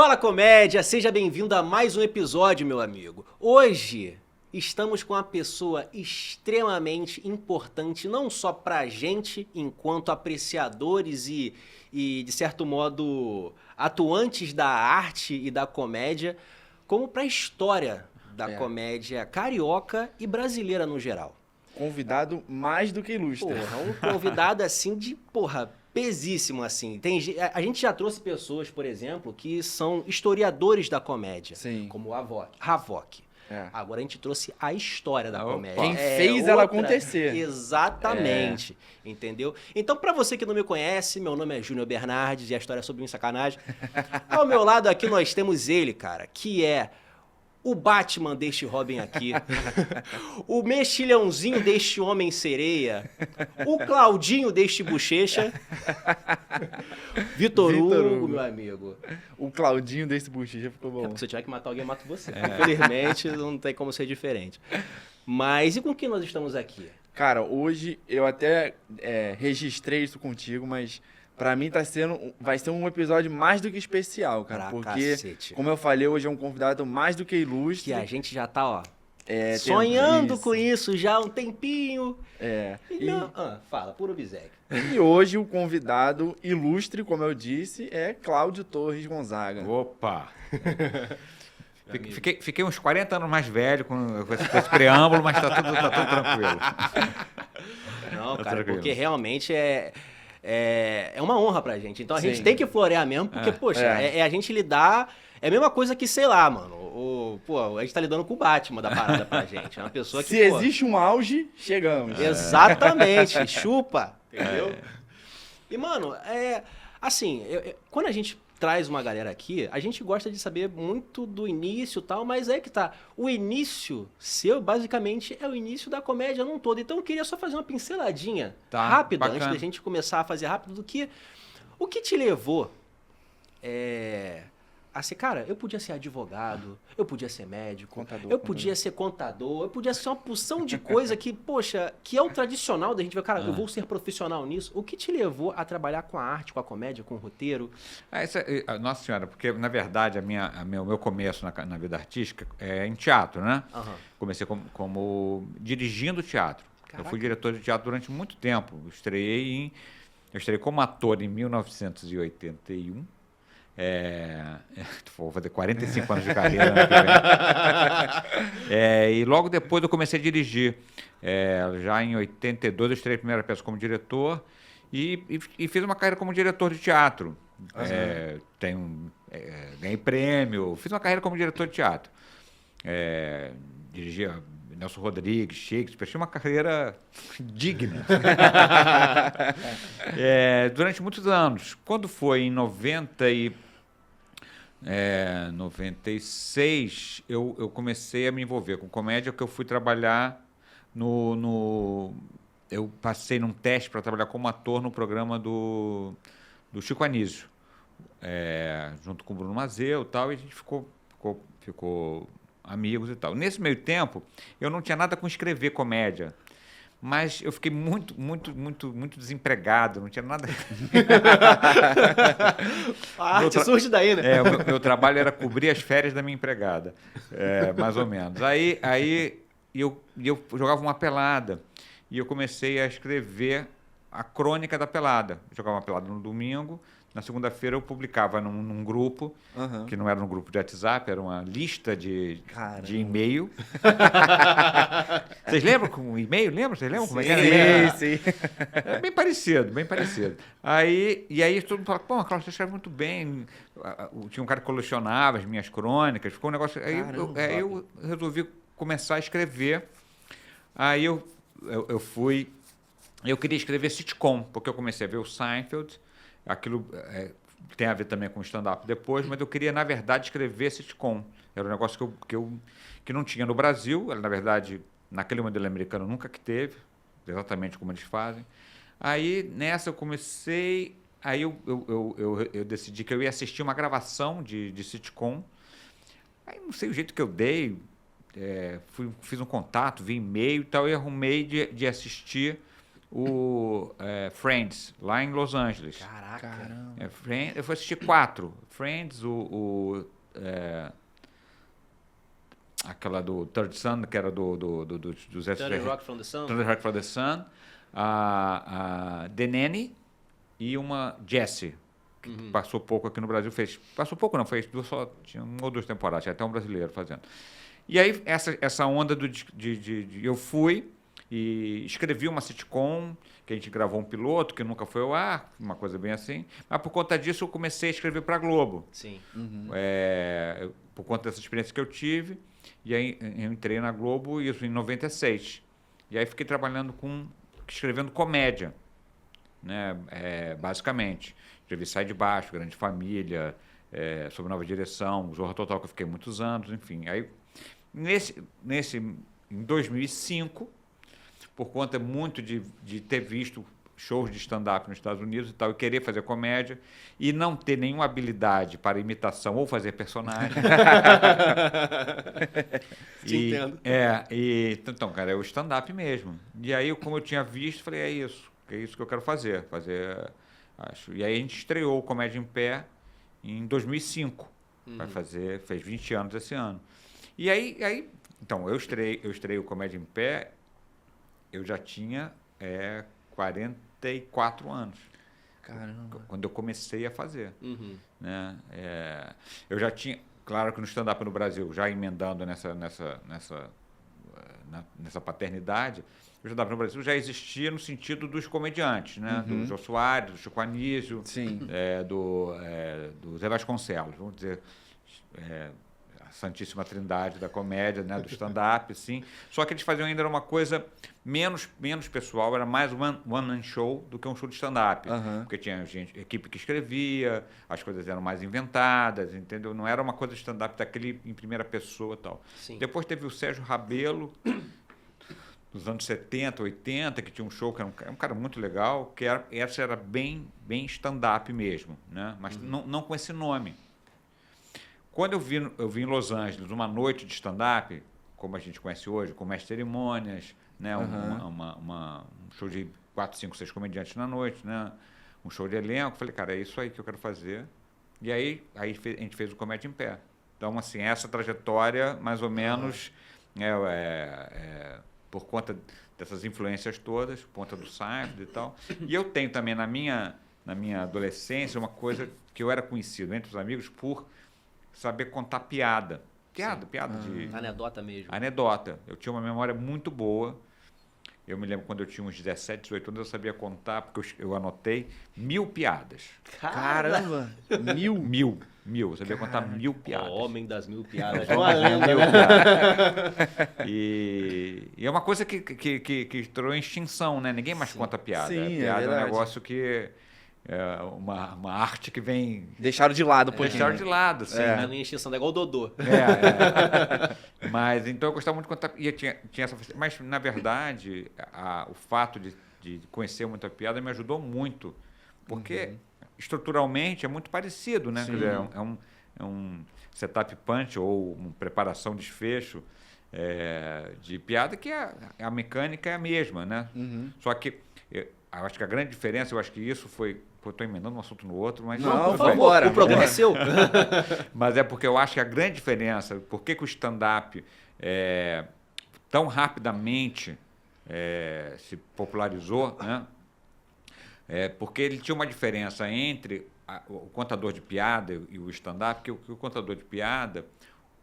Fala Comédia, seja bem-vindo a mais um episódio, meu amigo. Hoje estamos com uma pessoa extremamente importante, não só pra gente, enquanto apreciadores e de certo modo, atuantes da arte e da comédia, como pra história da comédia carioca e brasileira no geral. Convidado mais do que ilustre. Porra, um convidado assim de, pesíssimo assim. A gente já trouxe pessoas, por exemplo, que são historiadores da comédia. Sim. Como o Havok. É. Agora a gente trouxe a história da comédia. Quem fez ela acontecer. Exatamente. Entendeu? Então, pra você que não me conhece, meu nome é Júnior Bernardes e a história é sobre sacanagem. Ao meu lado aqui nós temos ele, cara, que é o Batman deste Robin aqui, o mexilhãozinho deste Homem-Sereia, o Claudinho deste Bochecha, Vitor Hugo, meu amigo. O Claudinho desse Bochecha ficou bom. Porque se eu tiver que matar alguém, eu mato você. Infelizmente, não tem como ser diferente. Mas e com quem nós estamos aqui? Cara, hoje eu até registrei isso contigo, mas pra mim vai ser um episódio mais do que especial, cara. Porque, como eu falei, hoje é um convidado mais do que ilustre. Que a gente já tá, sonhando com isso já há um tempinho. Fala, puro obséquio. E hoje o convidado ilustre, como eu disse, é Cláudio Torres Gonzaga. Opa! Fiquei uns 40 anos mais velho com esse preâmbulo, mas tá tudo tranquilo. Não, cara, tranquilo. Porque realmente é uma honra pra gente. Então a gente tem que florear mesmo, porque, a gente lidar... É a mesma coisa que, sei lá, mano, a gente tá lidando com o Batman da parada pra gente. É uma pessoa que, Se existe um auge, chegamos. Exatamente, chupa, entendeu? E, mano, assim, quando a gente traz uma galera aqui, a gente gosta de saber muito do início e tal, mas que tá. O início seu, basicamente, é o início da comédia num todo. Então eu queria só fazer uma pinceladinha rápida, bacana, antes da gente começar a fazer rápido, o que te levou a ser, cara, eu podia ser advogado, eu podia ser médico, podia ser contador, eu podia ser uma porção de coisa que, que é o tradicional da gente ver, cara, eu vou ser profissional nisso. O que te levou a trabalhar com a arte, com a comédia, com o roteiro? Nossa Senhora, porque, na verdade, o meu começo na vida artística é em teatro, né? Uhum. Comecei como dirigindo teatro. Caraca. Eu fui diretor de teatro durante muito tempo. Eu estreiei como ator em 1981. Vou fazer 45 anos de carreira. E logo depois eu comecei a dirigir. Já em 82 eu estreiei a primeira peça como diretor e fiz uma carreira como diretor de teatro. Ganhei prêmio, fiz uma carreira como diretor de teatro. Dirigia Nelson Rodrigues, Shakespeare, tinha uma carreira digna. Durante muitos anos. Quando foi em 96, eu comecei a me envolver com comédia, porque eu fui trabalhar eu passei num teste para trabalhar como ator no programa do Chico Anísio, junto com o Bruno Mazzeo e tal, e a gente ficou amigos e tal. Nesse meio tempo, eu não tinha nada com escrever comédia, mas eu fiquei muito desempregado, não tinha nada... A arte surge daí, né? O meu trabalho era cobrir as férias da minha empregada, mais ou menos. Aí eu jogava uma pelada e eu comecei a escrever a crônica da pelada. Eu jogava uma pelada no domingo, na segunda-feira eu publicava num grupo, que não era um grupo de WhatsApp, era uma lista de e-mail. Vocês lembram com o e-mail? Vocês lembram como é que era? Sim. É bem parecido. E aí todo mundo fala, Cláudio, você escreve muito bem. Tinha um cara que colecionava as minhas crônicas, ficou um negócio... Aí eu resolvi começar a escrever. Aí eu queria escrever sitcom, porque eu comecei a ver o Seinfeld. Aquilo tem a ver também com stand-up depois, mas eu queria, na verdade, escrever sitcom. Era um negócio que não tinha no Brasil. Na verdade, naquele modelo americano nunca que teve, exatamente como eles fazem. Aí, nessa, eu comecei... Aí eu decidi que eu ia assistir uma gravação de sitcom. Aí, não sei o jeito que eu dei, fiz um contato, vi e-mail e tal, e arrumei de assistir Friends, lá em Los Angeles. Caraca. Caramba. Eu fui assistir 4. Friends, aquela do Third Sun, que era do Zé 30 Rock from the Sun. 30 Rock from the Sun. A The Nanny e uma Jessie, que passou pouco aqui no Brasil. Passou pouco não, tinha 1 ou 2 temporadas, tinha até um brasileiro fazendo. E aí, essa onda eu fui e escrevi uma sitcom, que a gente gravou um piloto, que nunca foi ao ar, uma coisa bem assim. Mas por conta disso, eu comecei a escrever para a Globo. Sim. Por conta dessa experiência que eu tive. E aí, eu entrei na Globo, isso em 96. E aí, fiquei trabalhando escrevendo comédia, né? Basicamente. Escrevi Sai de Baixo, Grande Família, Sob Nova Direção, Zorra Total, que eu fiquei muitos anos, enfim. Aí, em 2005, por conta muito de ter visto shows de stand-up nos Estados Unidos e tal, e querer fazer comédia e não ter nenhuma habilidade para imitação ou fazer personagem. Entendo. Então, cara, é o stand-up mesmo. E aí, como eu tinha visto, falei, é isso que eu quero fazer. Acho. E aí a gente estreou o Comédia em Pé em 2005. Fez 20 anos esse ano. E aí então, eu estrei o Comédia em Pé, eu já tinha 44 anos. Caramba. Quando eu comecei a fazer. Né? Eu já tinha, claro que no stand-up no Brasil, já emendando nessa paternidade, o stand-up no Brasil já existia no sentido dos comediantes, né? Do Jô Soares, do Chico Anísio, do Zé Vasconcelos, vamos dizer, a Santíssima Trindade da comédia, né? Do stand-up, assim. Só que eles faziam ainda uma coisa menos pessoal, era mais one-man show do que um show de stand-up. Porque tinha equipe que escrevia, as coisas eram mais inventadas, entendeu? Não era uma coisa de stand-up daquele em primeira pessoa e tal. Sim. Depois teve o Sérgio Rabelo, dos anos 70, 80, que tinha um show que era um cara muito legal, essa era bem stand-up mesmo, né? Mas não com esse nome. Quando eu vi em Los Angeles uma noite de stand-up, como a gente conhece hoje, com mestre cerimônias, né? Um show de 4, 5, 6 comediantes na noite, né? Um show de elenco, falei, cara, é isso aí que eu quero fazer. E aí a gente fez o Comédia em Pé. Então, assim, essa trajetória, mais ou menos, por conta dessas influências todas, por conta do Seinfeld e tal. E eu tenho também na minha adolescência uma coisa que eu era conhecido entre os amigos por saber contar piada. Piada de... Anedota mesmo. Anedota. Eu tinha uma memória muito boa. Eu me lembro quando eu tinha uns 17, 18 anos, eu sabia contar, porque eu anotei 1000 piadas. Caramba! 1000? 1000. Eu sabia contar 1000 piadas. O homem das 1000 piadas. Uma lenda. E é uma coisa que entrou em extinção, né? Ninguém mais conta piada. Sim, piada é um negócio que... É uma arte que vem... Deixaram de lado, pô. Deixaram de lado, sim. Tá em extinção, é igual o Dodô. Mas, então, eu gostava muito de contar... E tinha essa... Mas, na verdade, o fato de conhecer muita piada me ajudou muito. Porque, estruturalmente, é muito parecido, né? Quer dizer, é um setup punch ou uma preparação, desfecho de piada que a mecânica é a mesma, né? Só que... Eu acho que a grande diferença, eu acho que isso foi... Estou emendando um assunto no outro, mas... Não, por favor, o programa é seu. Mas é porque eu acho que a grande diferença, por que o stand-up tão rapidamente se popularizou, né? Porque ele tinha uma diferença entre o contador de piada e o stand-up, que o contador de piada,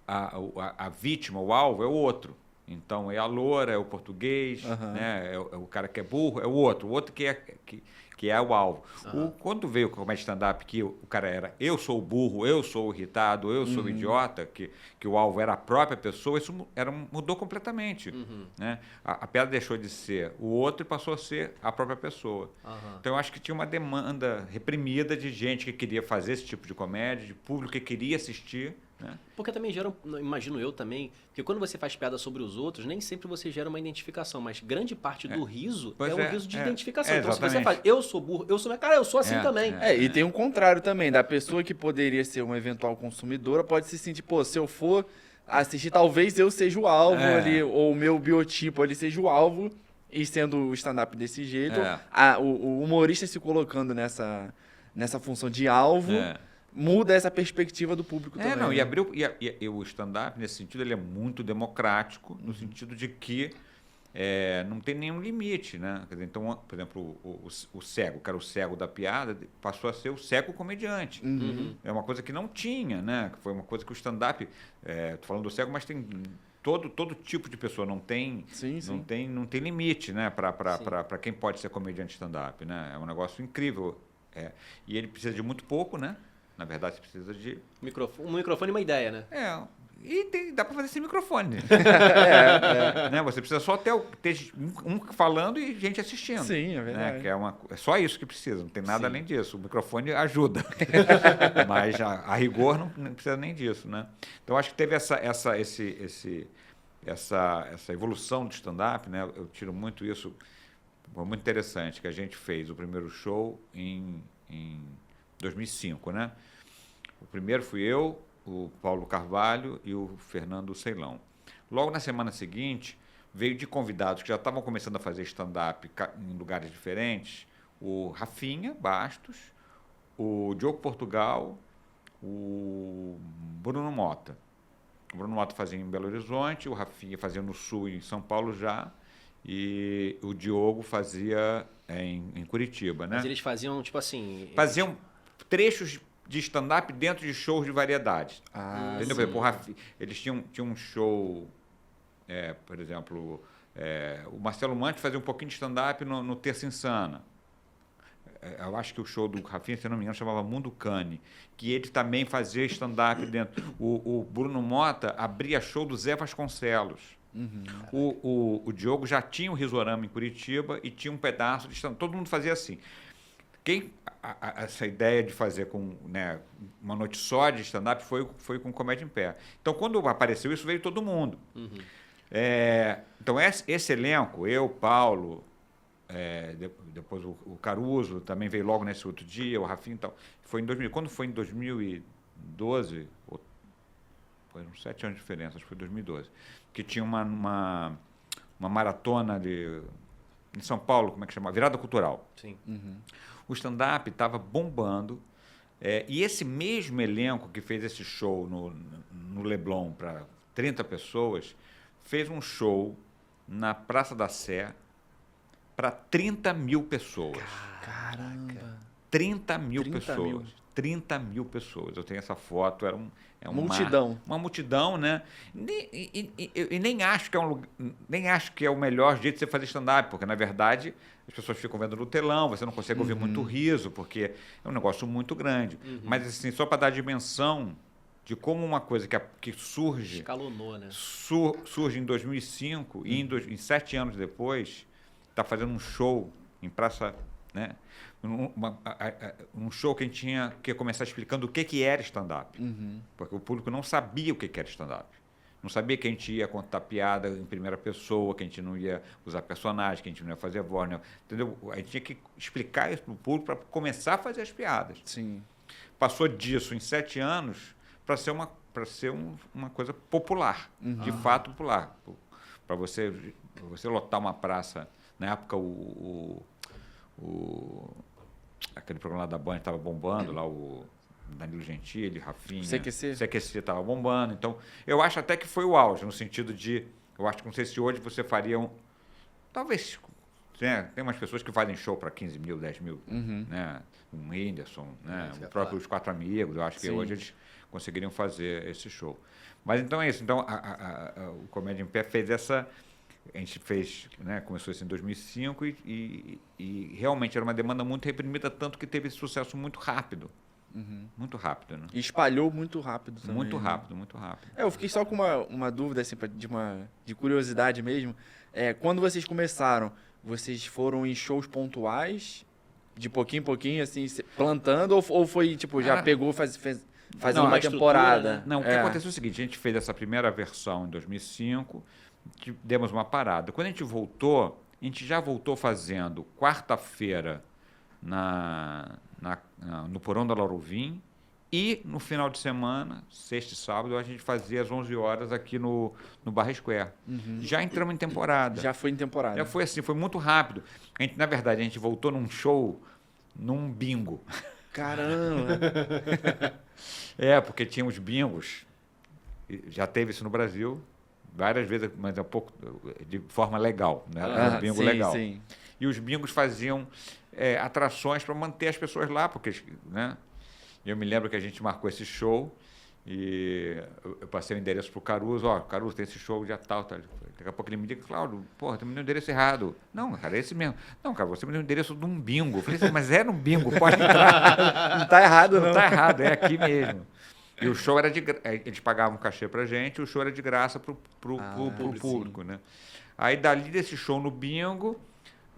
a vítima, o alvo, é o outro. Então, é a loura, é o português, né? É o cara que é burro, é o outro que é o alvo. Quando veio o comédia stand-up, que o cara era eu sou o burro, eu sou o irritado, eu sou o idiota, que o alvo era a própria pessoa, isso mudou completamente. Né? A piada deixou de ser o outro e passou a ser a própria pessoa. Então, eu acho que tinha uma demanda reprimida de gente que queria fazer esse tipo de comédia, de público que queria assistir. Né? Porque também gera, imagino eu também, que quando você faz piada sobre os outros, nem sempre você gera uma identificação, mas grande parte do riso é um riso de identificação. Então, se você faz, eu sou burro, eu sou... Cara, eu sou assim também. E tem um contrário também, da pessoa que poderia ser uma eventual consumidora, pode se sentir, pô, se eu for assistir, talvez eu seja o alvo ali, ou o meu biotipo ali seja o alvo, e sendo o stand-up desse jeito, o humorista se colocando nessa função de alvo, muda essa perspectiva do público também. Não, e o stand-up, nesse sentido, ele é muito democrático, no sentido de que não tem nenhum limite, né? Quer dizer, então, por exemplo, o cego, que era o cego da piada, passou a ser o cego comediante. É uma coisa que não tinha, né? Foi uma coisa que o stand-up... Estou falando do cego, mas tem todo tipo de pessoa. Não tem limite, né? Para quem pode ser comediante stand-up, né? É um negócio incrível. E ele precisa de muito pouco, né? Na verdade, você precisa de... Um microfone e uma ideia, né? E dá para fazer sem microfone. Né? Você precisa só ter um falando e gente assistindo. Sim, é verdade. Né? É só isso que precisa, não tem nada além disso. O microfone ajuda. Mas a rigor não precisa nem disso. Né? Então, acho que teve essa evolução do stand-up, né? Eu tiro muito isso. Foi muito interessante que a gente fez o primeiro show em 2005. Né? O primeiro fui eu, o Paulo Carvalho e o Fernando Ceilão. Logo na semana seguinte, veio de convidados que já estavam começando a fazer stand-up em lugares diferentes, o Rafinha Bastos, o Diogo Portugal, o Bruno Mota. O Bruno Mota fazia em Belo Horizonte, o Rafinha fazia no Sul, em São Paulo já, e o Diogo fazia em Curitiba. Né? Mas eles faziam, tipo assim... Faziam trechos de stand-up dentro de shows de variedades. Entendeu? Por exemplo, eles tinham um show, por exemplo, o Marcelo Mantes fazia um pouquinho de stand-up no Terça Insana. Eu acho que o show do Rafinha, se não me engano, chamava Mundo Cane, que ele também fazia stand-up dentro. O Bruno Mota abria show do Zé Vasconcelos. O Diogo já tinha o Risorama em Curitiba e tinha um pedaço de stand-up. Todo mundo fazia assim. Essa ideia de fazer com, né, uma noite só de stand-up foi com Comédia em Pé. Então, quando apareceu isso, veio todo mundo. Então, esse elenco, eu, Paulo, depois o Caruso também veio logo nesse outro dia, o Rafinha e tal. Quando foi em 2012, foi uns 7 anos de diferença, acho que foi 2012, que tinha uma maratona em São Paulo, como é que chama? Virada Cultural. Sim. O stand-up estava bombando, e esse mesmo elenco que fez esse show no Leblon para 30 pessoas, fez um show na Praça da Sé para 30 mil pessoas. Caraca! 30 mil pessoas. 30 mil pessoas. Eu tenho essa foto, era uma multidão. Uma multidão, né? E nem acho que é o melhor jeito de você fazer stand-up, porque, na verdade, as pessoas ficam vendo no telão, você não consegue ouvir muito riso, porque é um negócio muito grande. Mas, assim, só para dar a dimensão de como uma coisa que surge... Escalonou, né? Surge em 2005 e em 7 anos depois, está fazendo um show em praça... Né? Um show que a gente tinha que começar explicando o que era stand-up. Porque o público não sabia o que era stand-up. Não sabia que a gente ia contar piada em primeira pessoa, que a gente não ia usar personagem, que a gente não ia fazer voz. Né? Entendeu? A gente tinha que explicar isso para o público para começar a fazer as piadas. Sim. Passou disso em 7 anos para ser uma coisa popular, de fato popular. Para você lotar uma praça. Na época, aquele programa lá da Band estava bombando, lá o Danilo Gentili, Rafinha. CQC estava bombando. Então, eu acho até que foi o auge, no sentido de... Eu acho que não sei se hoje você faria talvez... Né, tem umas pessoas que fazem show para 15 mil, 10 mil. Né? O Whindersson, né? O próprio Os Quatro Amigos. Eu acho que hoje eles conseguiriam fazer esse show. Mas então é isso. Então, o Comédia em Pé fez essa... A gente fez, né, começou isso em 2005 e realmente era uma demanda muito reprimida, tanto que teve esse sucesso muito rápido. Muito rápido, né? E espalhou muito rápido também. Muito rápido, muito rápido. Eu fiquei só com uma dúvida, assim, de curiosidade mesmo. Quando vocês começaram, vocês foram em shows pontuais, de pouquinho em pouquinho, assim, plantando, ou foi, tipo, já pegou, fazendo uma temporada? Né? Não, o que aconteceu é o seguinte, a gente fez essa primeira versão em 2005, demos uma parada. Quando a gente já voltou fazendo quarta-feira no Porão da Laurovim E no final de semana, sexta e sábado, a gente fazia às 11 horas aqui no Barra Square. Já entramos em temporada. Já foi em temporada. Já foi assim, foi muito rápido. Na verdade, a gente voltou num show, num bingo. Caramba! Porque tinha os bingos. Já teve isso no Brasil várias vezes, mas pouco de forma legal, né? Um bingo legal. Sim. E os bingos faziam atrações para manter as pessoas lá, porque, né? Eu me lembro que a gente marcou esse show e eu passei o endereço para o Caruso. Caruso, tem esse show dia tal. Daqui a pouco ele me diz, Cláudio, porra, tu me deu o endereço errado. Não, cara, é esse mesmo. Não, cara, você me deu o endereço de um bingo. Eu falei assim, mas era um bingo, pode entrar. Não está errado, não. Não está errado, é aqui mesmo. E o show era eles pagavam um cachê pra gente, o show era de graça pro público, né? Aí dali desse show no bingo,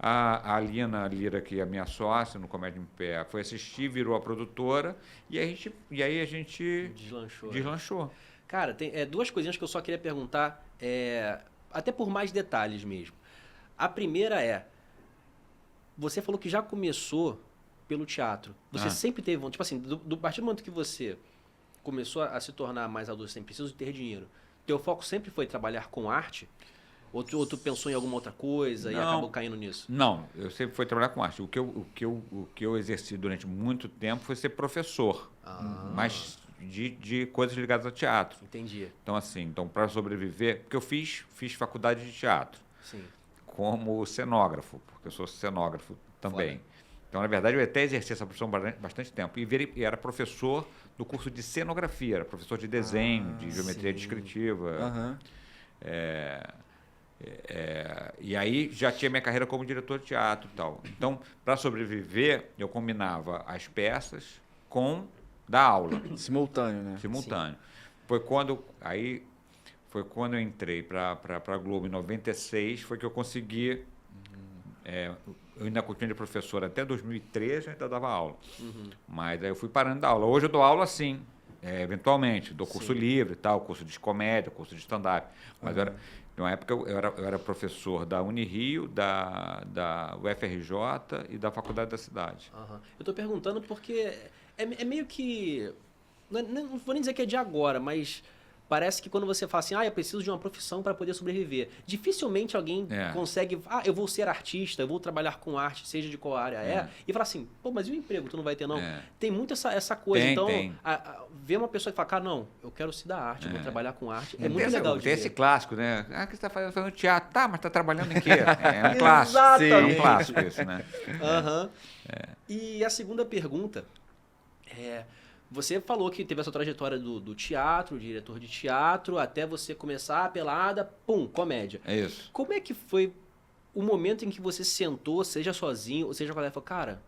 a Alina Lira, que é a minha sócia no Comédia em Pé, foi assistir, virou a produtora, e aí a gente deslanchou. Cara, tem duas coisinhas que eu só queria perguntar, até por mais detalhes mesmo. A primeira você falou que já começou pelo teatro. Você sempre teve, tipo assim, a partir do momento que você começou a se tornar mais adulto, sem preciso ter dinheiro, teu foco sempre foi trabalhar com arte? Ou tu pensou em alguma outra coisa e acabou caindo nisso? Não, eu sempre fui trabalhar com arte. O que eu exerci durante muito tempo foi ser professor, mas de coisas ligadas ao teatro. Entendi. Então para sobreviver, porque eu fiz faculdade de teatro. Sim. Como cenógrafo, porque eu sou cenógrafo também. Foda. Então, na verdade, eu até exerci essa profissão bastante tempo. E era professor do curso de cenografia, era professor de desenho, de geometria descritiva. E aí já tinha minha carreira como diretor de teatro e tal. Então, para sobreviver, eu combinava as peças com dar aula. Simultâneo, né? Simultâneo. Foi quando eu entrei para a Globo em 96, foi que eu consegui... eu ainda continuei de professor até 2013, eu ainda dava aula. Mas aí eu fui parando de dar aula. Hoje eu dou aula sim, eventualmente. Dou curso livre e tal, curso de comédia, curso de stand-up. Mas numa época eu era professor da Unirio, da UFRJ e da Faculdade da Cidade. Eu estou perguntando porque é meio que... Não vou nem dizer que é de agora, mas... Parece que quando você fala assim, eu preciso de uma profissão para poder sobreviver. Dificilmente alguém consegue, eu vou ser artista, eu vou trabalhar com arte, seja de qual área e falar assim, mas e o emprego? Tu não vai ter, não? Tem muito essa coisa. Tem. Ver uma pessoa que fala, cara, não, eu quero se dar arte, eu vou trabalhar com arte. É muito legal de ver. Tem esse clássico, né? O que você está fazendo teatro? Tá, mas está trabalhando em quê? É um clássico. Exatamente. É um clássico isso, né? E a segunda pergunta você falou que teve essa trajetória do teatro, diretor de teatro, até você começar a pelada, comédia. É isso. Como é que foi o momento em que você sentou, seja sozinho, ou seja com a galera, e falou, cara,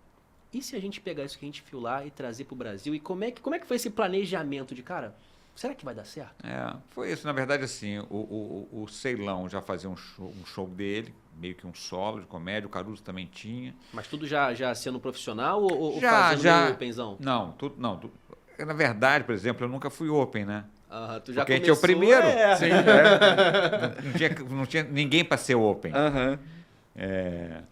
e se a gente pegar isso que a gente viu lá e trazer pro Brasil? E como é que foi esse planejamento de, cara, será que vai dar certo? Foi isso. Na verdade, assim, o Ceilão já fazia um show dele, meio que um solo de comédia, o Caruso também tinha. Mas tudo já sendo profissional ou fazendo openzão? Não, tudo. Na verdade, por exemplo, eu nunca fui open, né? Tu já porque começou, a gente é o primeiro. Sim, não tinha ninguém para ser open.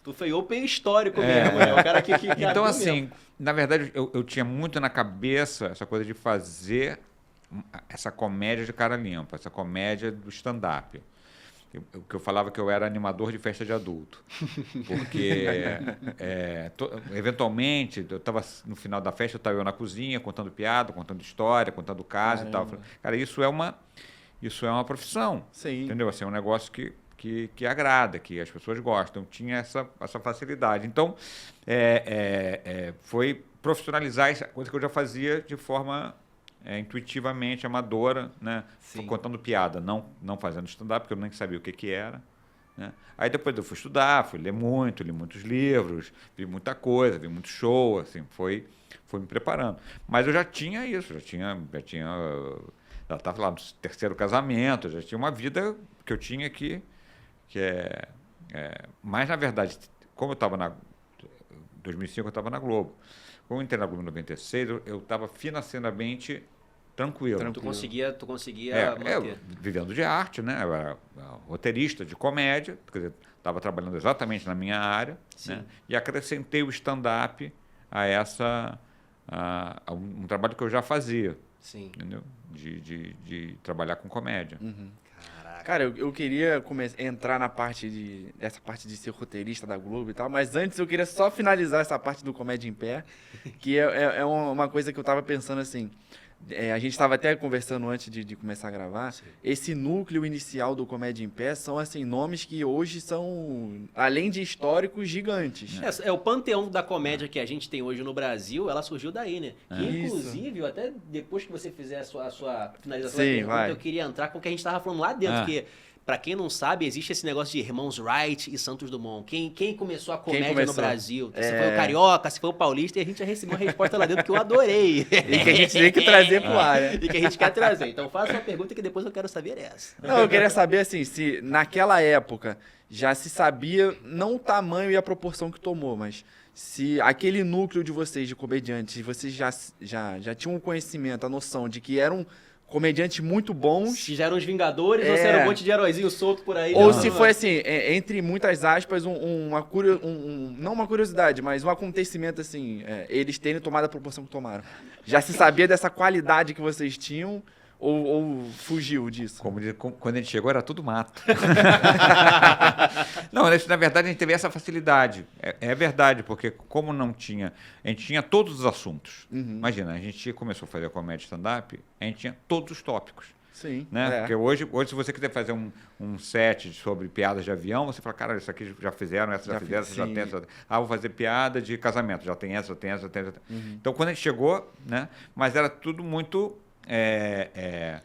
Tu foi open histórico mesmo, né? O cara que então, assim, na verdade, eu tinha muito na cabeça essa coisa de fazer essa comédia de cara limpa, essa comédia do stand-up. Que eu falava que eu era animador de festa de adulto. Porque, eventualmente, eu estava no final da festa, eu estava na cozinha, contando piada, contando história, contando caso e tal. Cara, isso é uma profissão. Sim. Entendeu? Assim, é um negócio que agrada, que as pessoas gostam. Tinha essa facilidade. Então, foi profissionalizar essa coisa que eu já fazia de forma... intuitivamente amadora, né? Contando piada, não fazendo stand-up, porque eu nem sabia o que era. Né? Aí depois eu fui estudar, li muitos livros, vi muita coisa, vi muito show, assim, foi me preparando. Mas eu já tinha isso, já estava lá no terceiro casamento, já tinha uma vida que eu tinha aqui, mas na verdade, como eu estava em 2005 eu estava na Globo. Quando eu entrei na Globo em 96, eu estava financeiramente tranquilo. Tu conseguia manter. Vivendo de arte, né? Eu era roteirista de comédia, quer dizer, estava trabalhando exatamente na minha área, né? E acrescentei o stand-up a um trabalho que eu já fazia. Sim. Entendeu? De trabalhar com comédia. Cara, eu queria entrar dessa parte de ser roteirista da Globo e tal, mas antes eu queria só finalizar essa parte do Comédia em Pé, que é uma coisa que eu tava pensando assim. A gente estava até conversando antes de começar a gravar. Sim. Esse núcleo inicial do Comédia em Pé são assim, nomes que hoje são, além de históricos, gigantes. É o panteão da comédia que a gente tem hoje no Brasil, ela surgiu daí, né? Que, inclusive, até depois que você fizer a sua finalização da pergunta, eu queria entrar com o que a gente estava falando lá dentro, que... Pra quem não sabe, existe esse negócio de irmãos Wright e Santos Dumont. Quem começou a comédia no Brasil? Se foi o Carioca, se foi o Paulista, e a gente já recebeu uma resposta lá dentro que eu adorei. E que a gente tem que trazer pro ar, né? E que a gente quer trazer. Então faça uma pergunta que depois eu quero saber essa. Não, eu queria saber assim, se naquela época já se sabia, não o tamanho e a proporção que tomou, mas se aquele núcleo de vocês, de comediantes, vocês já tinham um conhecimento, a noção de que eram comediantes muito bons. Se já eram os Vingadores ou se era um monte de heróizinho solto por aí. Ou se foi assim, entre muitas aspas, não uma curiosidade, mas um acontecimento assim, eles terem tomado a proporção que tomaram. Já se sabia dessa qualidade que vocês tinham ou fugiu disso? Quando a gente chegou era tudo mato. Não, na verdade a gente teve essa facilidade. É verdade, porque como não tinha... A gente tinha todos os assuntos. Imagina, a gente começou a fazer a comédia stand-up, a gente tinha todos os tópicos. Sim. Né? Porque hoje, se você quiser fazer um set sobre piadas de avião, você fala, cara, isso aqui já fizeram, essa já fizeram, essa já tem, essa... vou fazer piada de casamento, já tem essa, já tem essa, já tem essa. Então, quando a gente chegou, né? Mas era tudo muito... É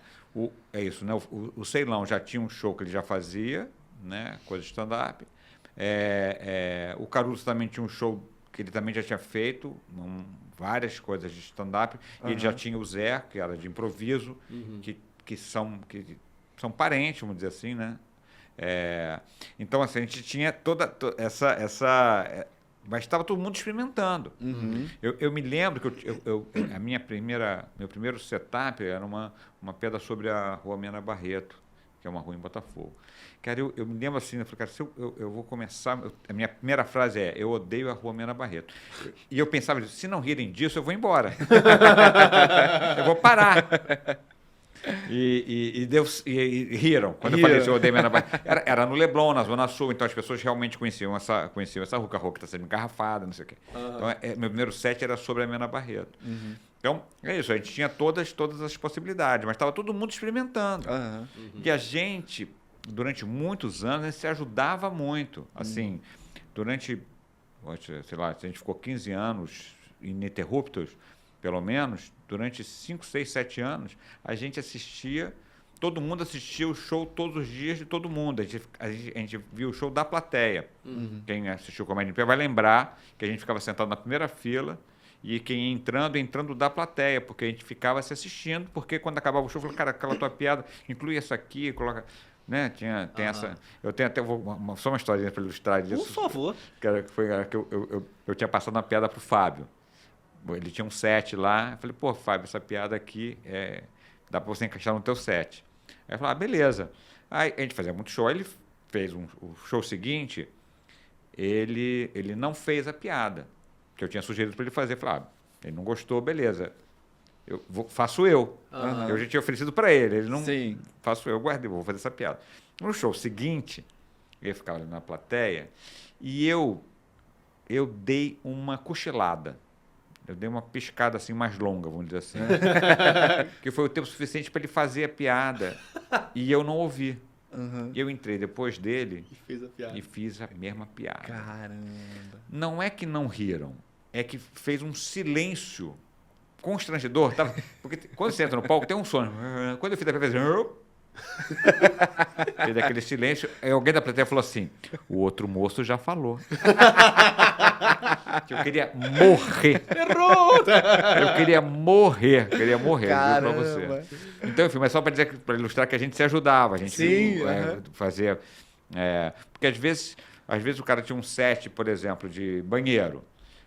isso, né? O Ceilão já tinha um show que ele já fazia, né? Coisa de stand-up. O Caruso também tinha um show que ele também já tinha feito, várias coisas de stand-up. E ele já tinha o Zé, que era de improviso, que são parentes, vamos dizer assim, né? Então, assim, a gente tinha toda essa mas estava todo mundo experimentando. Eu me lembro que meu primeiro setup era uma pedra sobre a Rua Mena Barreto, que é uma rua em Botafogo. Cara, eu me lembro assim, eu falei, cara, se eu vou começar... a minha primeira frase é, eu odeio a Rua Mena Barreto. E eu pensava, se não rirem disso, eu vou embora. Eu vou parar. E riram quando eu falei isso, eu odeio Mena Barreto. Era no Leblon, na Zona Sul, então as pessoas realmente conheciam essa rua, que a rua que está sendo engarrafada, não sei o quê. Então, meu primeiro set era sobre a Mena Barreto. Então, é isso, a gente tinha todas as possibilidades, mas estava todo mundo experimentando. E a gente, durante muitos anos, a gente se ajudava muito. Assim, durante, sei lá, a gente ficou 15 anos ininterruptos, pelo menos, durante 5, 6, 7 anos, a gente assistia, todo mundo assistia o show todos os dias de todo mundo. A gente viu o show da plateia. Quem assistiu o Comédia em Pé vai lembrar que a gente ficava sentado na primeira fila e quem entrando da plateia, porque a gente ficava se assistindo, porque quando acabava o show, eu falava, cara, aquela tua piada, inclui essa aqui, coloca... Né? Tem essa... Eu tenho até só uma historinha para ilustrar disso. Por favor. Que eu tinha passado uma piada para o Fábio. Ele tinha um set lá. Eu falei, pô, Fábio, essa piada aqui dá para você encaixar no teu set. Aí eu falei, beleza. Aí a gente fazia muito show. Aí ele fez o show seguinte, ele não fez a piada que eu tinha sugerido para ele fazer. Eu falei, ele não gostou, beleza. Faço eu. Eu já tinha oferecido para ele. Ele não... Sim. Faço eu, guardei, vou fazer essa piada. No show seguinte, ele ficava ali na plateia e eu dei uma cochilada. Eu dei uma piscada assim mais longa, vamos dizer assim. Que foi o tempo suficiente para ele fazer a piada. E eu não ouvi. E eu entrei depois dele e fiz a mesma piada. Caramba. Não é que não riram, é que fez um silêncio constrangedor. Tá? Porque quando você entra no palco, tem um som. Quando eu fiz a piada, fez aquele silêncio. Aí alguém da plateia falou assim, o outro moço já falou. Que eu queria morrer. Errou! Eu queria morrer. Caramba. Pra você. Então, enfim, mas só para ilustrar que a gente se ajudava. A gente fazia... porque às vezes o cara tinha um set, por exemplo, de banheiro.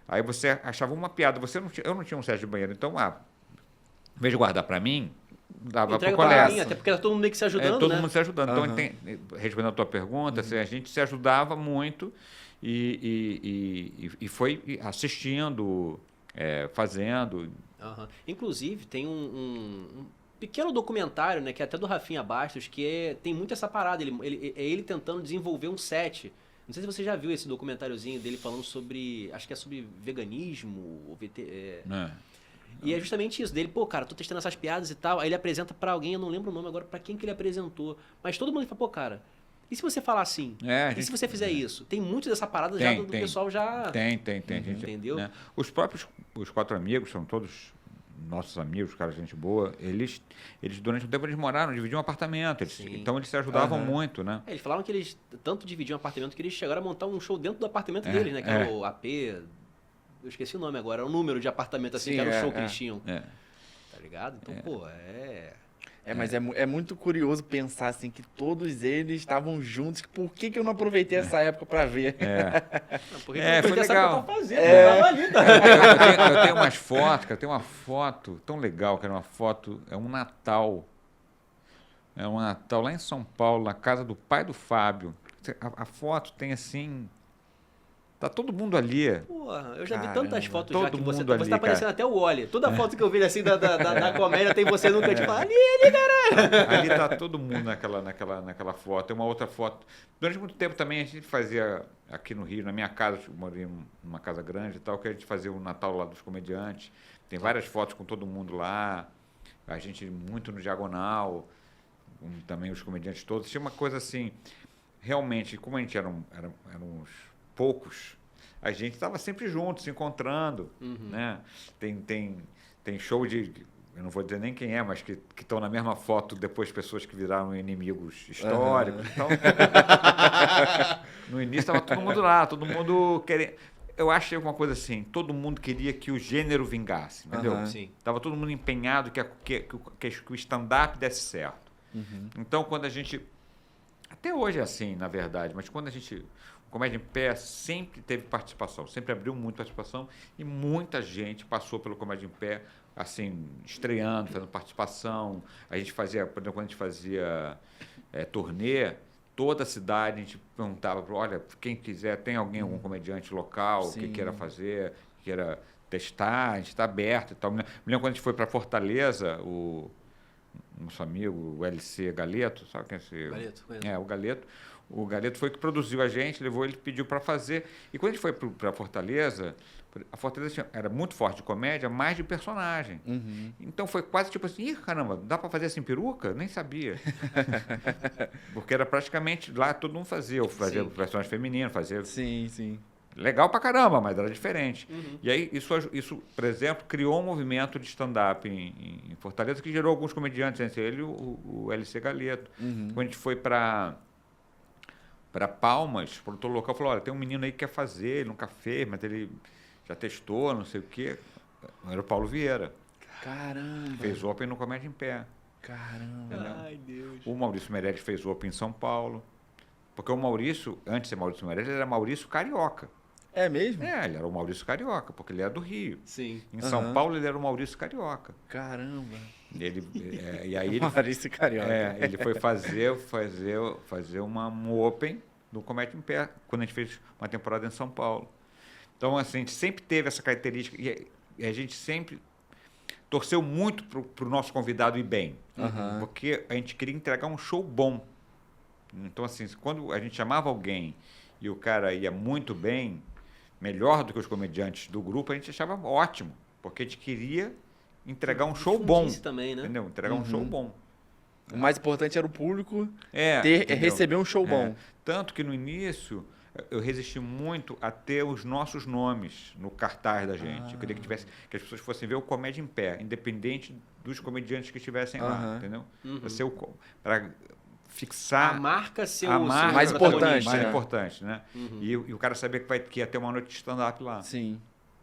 Aí você achava uma piada. Eu não tinha um set de banheiro. Então, em vez de guardar para mim, dava para o colega. Até porque era todo mundo meio que se ajudando, todo mundo se ajudando. Então, respondendo a tua pergunta, assim, a gente se ajudava muito e foi assistindo fazendo. Inclusive, tem um pequeno documentário, né, que é até do Rafinha Bastos, que tem muito essa parada. Ele tentando desenvolver um set. Não sei se você já viu esse documentáriozinho dele falando sobre... Acho que é sobre veganismo. E é justamente isso. Dele, pô, cara, tô testando essas piadas e tal. Aí ele apresenta pra alguém, eu não lembro o nome agora, pra quem que ele apresentou. Mas todo mundo fala, pô, cara... E se você falar assim? E se você fizer isso? Tem muito dessa parada já do pessoal já... Tem. Entendeu? Né? Os 4 amigos, são todos nossos amigos, cara, gente boa. Eles durante um tempo, eles moraram, dividiam um apartamento. Então, eles se ajudavam muito, né? Eles falavam que eles tanto dividiam um apartamento que eles chegaram a montar um show dentro do apartamento deles, né? Que era o AP... Eu esqueci o nome agora. É o número de apartamento, assim, que era o show que eles tinham. Tá ligado? Então, pô, mas é muito curioso pensar assim que todos eles estavam juntos. Por que eu não aproveitei essa época pra ver? Porque foi legal. Eu tenho umas fotos, cara. Tem uma foto tão legal, que era uma foto... É um Natal. É um Natal lá em São Paulo, na casa do pai do Fábio. A foto tem assim... Tá todo mundo ali. Porra, eu já vi tantas fotos todo já que você mundo ali, tá aparecendo até o Wally. Toda foto que eu vi assim da comédia tem você no canto. Ali, caralho. Ali tá todo mundo naquela foto. Tem uma outra foto. Durante muito tempo também a gente fazia aqui no Rio, na minha casa, eu morei numa casa grande e tal, que a gente fazia o Natal lá dos comediantes. Tem várias fotos com todo mundo lá. A gente muito no Diagonal. Também os comediantes todos. Tinha uma coisa assim, realmente, como a gente eram uns poucos, a gente estava sempre junto, se encontrando, né? Tem show de, eu não vou dizer nem quem é, mas que estão na mesma foto depois pessoas que viraram inimigos históricos. Então, no início estava todo mundo lá, todo mundo querendo... Eu achei uma coisa assim, todo mundo queria que o gênero vingasse, entendeu? Sim. Tava todo mundo empenhado que o stand-up desse certo. Então, quando a gente... Até hoje é assim, na verdade, mas quando a gente... O Comédia em Pé sempre teve participação, sempre abriu muita participação e muita gente passou pelo Comédia em Pé, assim, estreando, fazendo participação. A gente fazia, por exemplo, quando a gente fazia turnê, toda a cidade a gente perguntava, olha, quem quiser, tem algum comediante local que queira fazer, que queira testar, a gente está aberto e tal. Me lembro quando a gente foi para Fortaleza, o nosso amigo, o LC Galeto, sabe quem é esse? Galeto, o Galeto. O Galeto foi que produziu a gente, levou, ele pediu para fazer. E quando a gente foi para Fortaleza, a Fortaleza era muito forte de comédia, mais de personagem. Então foi quase tipo assim, caramba, dá para fazer assim peruca? Nem sabia. Porque era praticamente, lá todo mundo fazia. Eu fazia o personagem feminino, fazia... Sim. Legal pra caramba, mas era diferente. E aí, isso, por exemplo, criou um movimento de stand-up em Fortaleza que gerou alguns comediantes, entre ele o LC Galeto. Quando a gente foi para Palmas, o produtor local falou, olha, tem um menino aí que quer fazer, ele nunca fez, mas ele já testou, não sei o quê. Era o Paulo Vieira. Caramba! Fez Open no Comédia em Pé. Caramba! Entendeu? Ai, Deus. O Maurício Meirelles fez Open em São Paulo. Porque o Maurício, antes de ser Maurício Meirelles, ele era Maurício Carioca. É mesmo? Ele era o Maurício Carioca, porque ele era do Rio. Sim. Em São Paulo, ele era o Maurício Carioca. Caramba! E aí ele... Maurício Carioca. Ele foi fazer um Open do Comédia em Pé, quando a gente fez uma temporada em São Paulo. Então, assim, a gente sempre teve essa característica e a gente sempre torceu muito para o nosso convidado ir bem, porque a gente queria entregar um show bom. Então, assim, quando a gente chamava alguém e o cara ia muito bem, melhor do que os comediantes do grupo, a gente achava ótimo, porque a gente queria entregar um show bom. Também, né? Entendeu? Entregar um show bom. O mais importante era o público receber um show bom. Tanto que no início eu resisti muito a ter os nossos nomes no cartaz da gente. Eu queria que as pessoas fossem ver o Comédia em Pé, independente dos comediantes que estivessem lá, entendeu? Para fixar a marca mais importante. Mais importante, né? E o cara saber que ia ter uma noite de stand-up lá. Sim.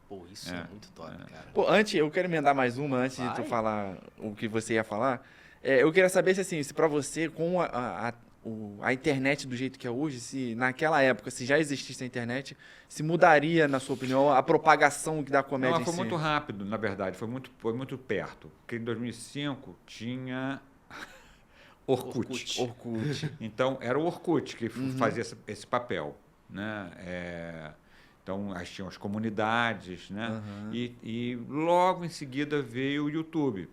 Pô, isso é muito top, cara. Pô, eu quero emendar mais uma antes de tu falar o que você ia falar. Eu queria saber se para você, com a internet do jeito que é hoje, se naquela época, se já existisse a internet, se mudaria, na sua opinião, a propagação da comédia. Não, foi muito rápido, na verdade, foi muito perto. Porque em 2005 tinha Orkut. Orkut. Então, era o Orkut que fazia esse papel, né? Então, tinham as comunidades, né? E logo em seguida veio o YouTube.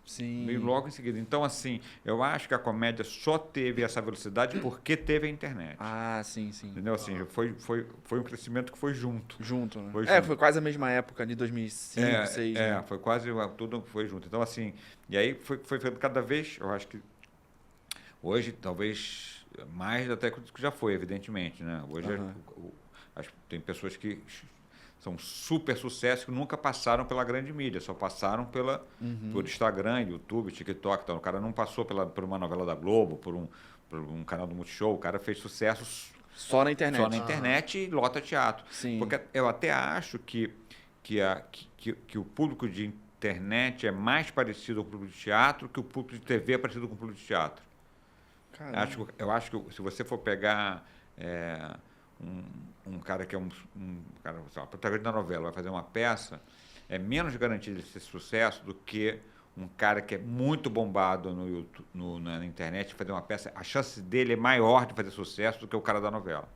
Sim. Veio logo em seguida. Então, assim, eu acho que a comédia só teve essa velocidade porque teve a internet. Ah, sim. Entendeu? Assim, foi um crescimento que foi junto. Junto, né? Foi junto. Foi quase a mesma época, ali, 2005, 2006. né? Foi quase tudo foi junto. Então, assim, e aí foi ficando cada vez, eu acho que hoje, talvez, mais até que já foi, evidentemente, né? Hoje tem pessoas que são super sucesso que nunca passaram pela grande mídia, só passaram por Instagram, YouTube, TikTok. Então, o cara não passou por uma novela da Globo, por um canal do Multishow. O cara fez sucesso só na internet. Só na internet e lota teatro. Sim. Porque eu até acho que o público de internet é mais parecido com o público de teatro que o público de TV é parecido com o público de teatro. Eu acho que se você for pegar um cara que é um protagonista da novela, vai fazer uma peça, é menos garantido de ser sucesso do que um cara que é muito bombado no YouTube, na internet, fazer uma peça. A chance dele é maior de fazer sucesso do que o cara da novela.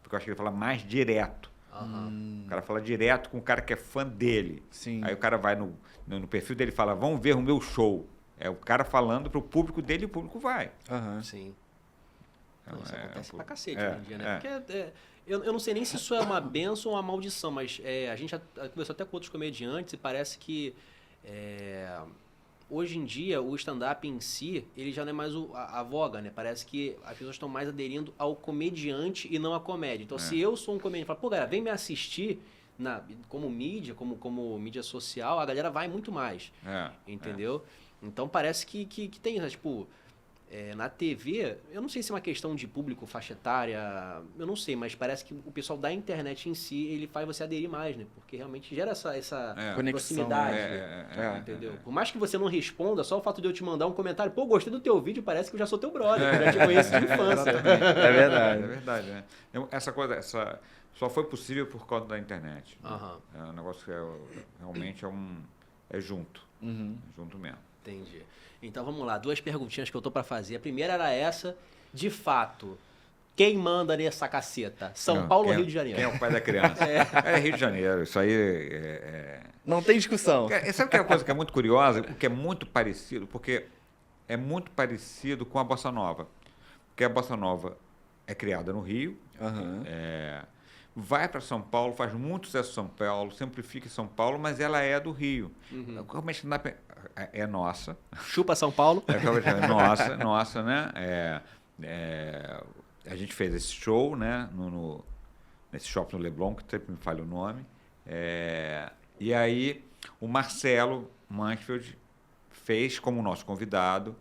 Porque eu acho que ele fala mais direto. O cara fala direto com o cara que é fã dele. Sim. Aí o cara vai no perfil dele e fala, vamos ver o meu show. É o cara falando para o público dele e o público vai. Sim. Então, isso acontece pra cacete hoje em dia, né? Porque eu não sei nem se isso é uma bênção ou uma maldição, mas a gente já conversou até com outros comediantes e parece que hoje em dia o stand-up em si, ele já não é mais a voga, né? Parece que as pessoas estão mais aderindo ao comediante e não à comédia. Então, se eu sou um comediante e falo, pô, galera, vem me assistir como mídia, como mídia social, a galera vai muito mais. Entendeu? Então, parece que tem, né? Tipo, na TV, eu não sei se é uma questão de público, faixa etária, eu não sei, mas parece que o pessoal da internet em si, ele faz você aderir mais, né? Porque realmente gera essa proximidade, entendeu? Por mais que você não responda, só o fato de eu te mandar um comentário, pô, gostei do teu vídeo, parece que eu já sou teu brother, eu já te conheço de infância. É verdade. É verdade, né? Essa coisa, só foi possível por causa da internet. É um negócio que realmente é junto. Junto mesmo. Entendi. Então vamos lá, 2 perguntinhas que eu tô para fazer. A primeira era essa, de fato, quem manda nessa caceta? São Paulo ou Rio de Janeiro? Quem é o pai da criança? É Rio de Janeiro, isso aí Não tem discussão. Sabe que é uma coisa que é muito curiosa, que é muito parecido, porque é muito parecido com a Bossa Nova. Porque a Bossa Nova é criada no Rio, vai para São Paulo, faz muito sucesso em São Paulo, sempre fica em São Paulo, mas ela é do Rio. Realmente é nossa. Chupa São Paulo. É nossa, né? A gente fez esse show, né? Nesse shopping no Leblon, que sempre me falha o nome. E aí o Marcelo Mansfeld fez como nosso convidado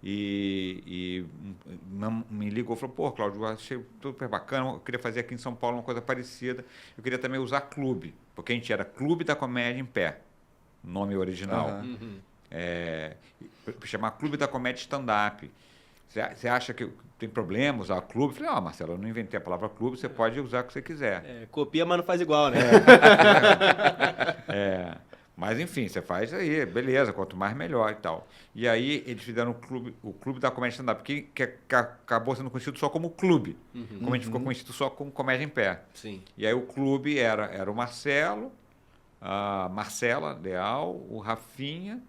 e me ligou e falou, pô, Cláudio, eu achei super bacana, eu queria fazer aqui em São Paulo uma coisa parecida, eu queria também usar clube, porque a gente era Clube da Comédia em Pé, nome original. Chamar Clube da Comédia Stand-up. Você acha que tem problema usar clube? Eu falei, Marcelo, eu não inventei a palavra clube, você pode usar o que você quiser. Copia, mas não faz igual, né? Mas, enfim, você faz aí, beleza, quanto mais melhor e tal. E aí eles fizeram o clube da Comédia Stand-up, que acabou sendo conhecido só como clube. Como a gente ficou conhecido só como Comédia em Pé. Sim. E aí o clube era o Marcelo, a Marcela Leal, o Rafinha,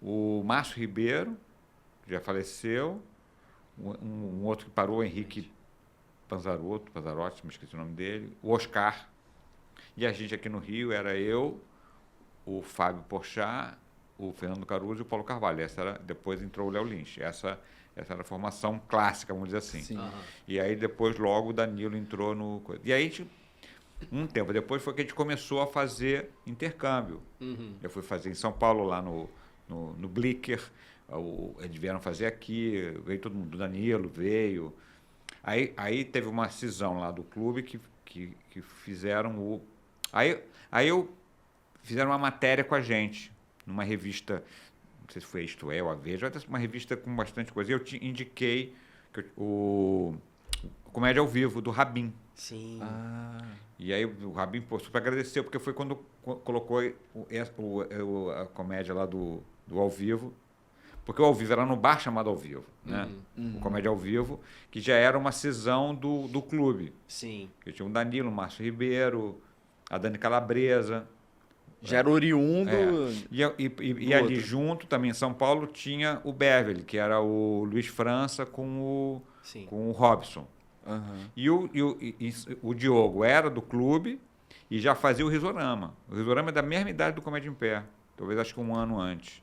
o Márcio Ribeiro, que já faleceu, um outro que parou, o Henrique Panzarotti, me esqueci o nome dele, o Oscar. E a gente aqui no Rio era eu, o Fábio Porchat, o Fernando Caruso e o Paulo Carvalho. Depois entrou o Léo Lynch. Essa era a formação clássica, vamos dizer assim. Sim. E aí depois logo o Danilo entrou no... E aí um tempo depois foi que a gente começou a fazer intercâmbio. Eu fui fazer em São Paulo, lá no Blicker. Eles vieram fazer aqui, veio todo mundo, o Danilo veio. Aí teve uma cisão lá do clube que fizeram fizeram uma matéria com a gente, numa revista, não sei se foi Isto É ou a Veja, uma revista com bastante coisa. E eu te indiquei o Comédia ao Vivo, do Rabin. Sim. E aí o Rabin super agradeceu, porque foi quando colocou a comédia lá do ao vivo Porque o Ao Vivo era no bar chamado Ao Vivo, né? O Comédia Ao Vivo, que já era uma cisão do clube. Sim. Que tinha o Danilo, o Márcio Ribeiro, a Dani Calabresa. Já era oriundo. E ali junto, também em São Paulo, tinha o Beverly, que era o Luiz França com o Robson. E o Diogo era do clube e já fazia o Risorama. O Risorama é da mesma idade do Comédia em Pé, talvez acho que um ano antes.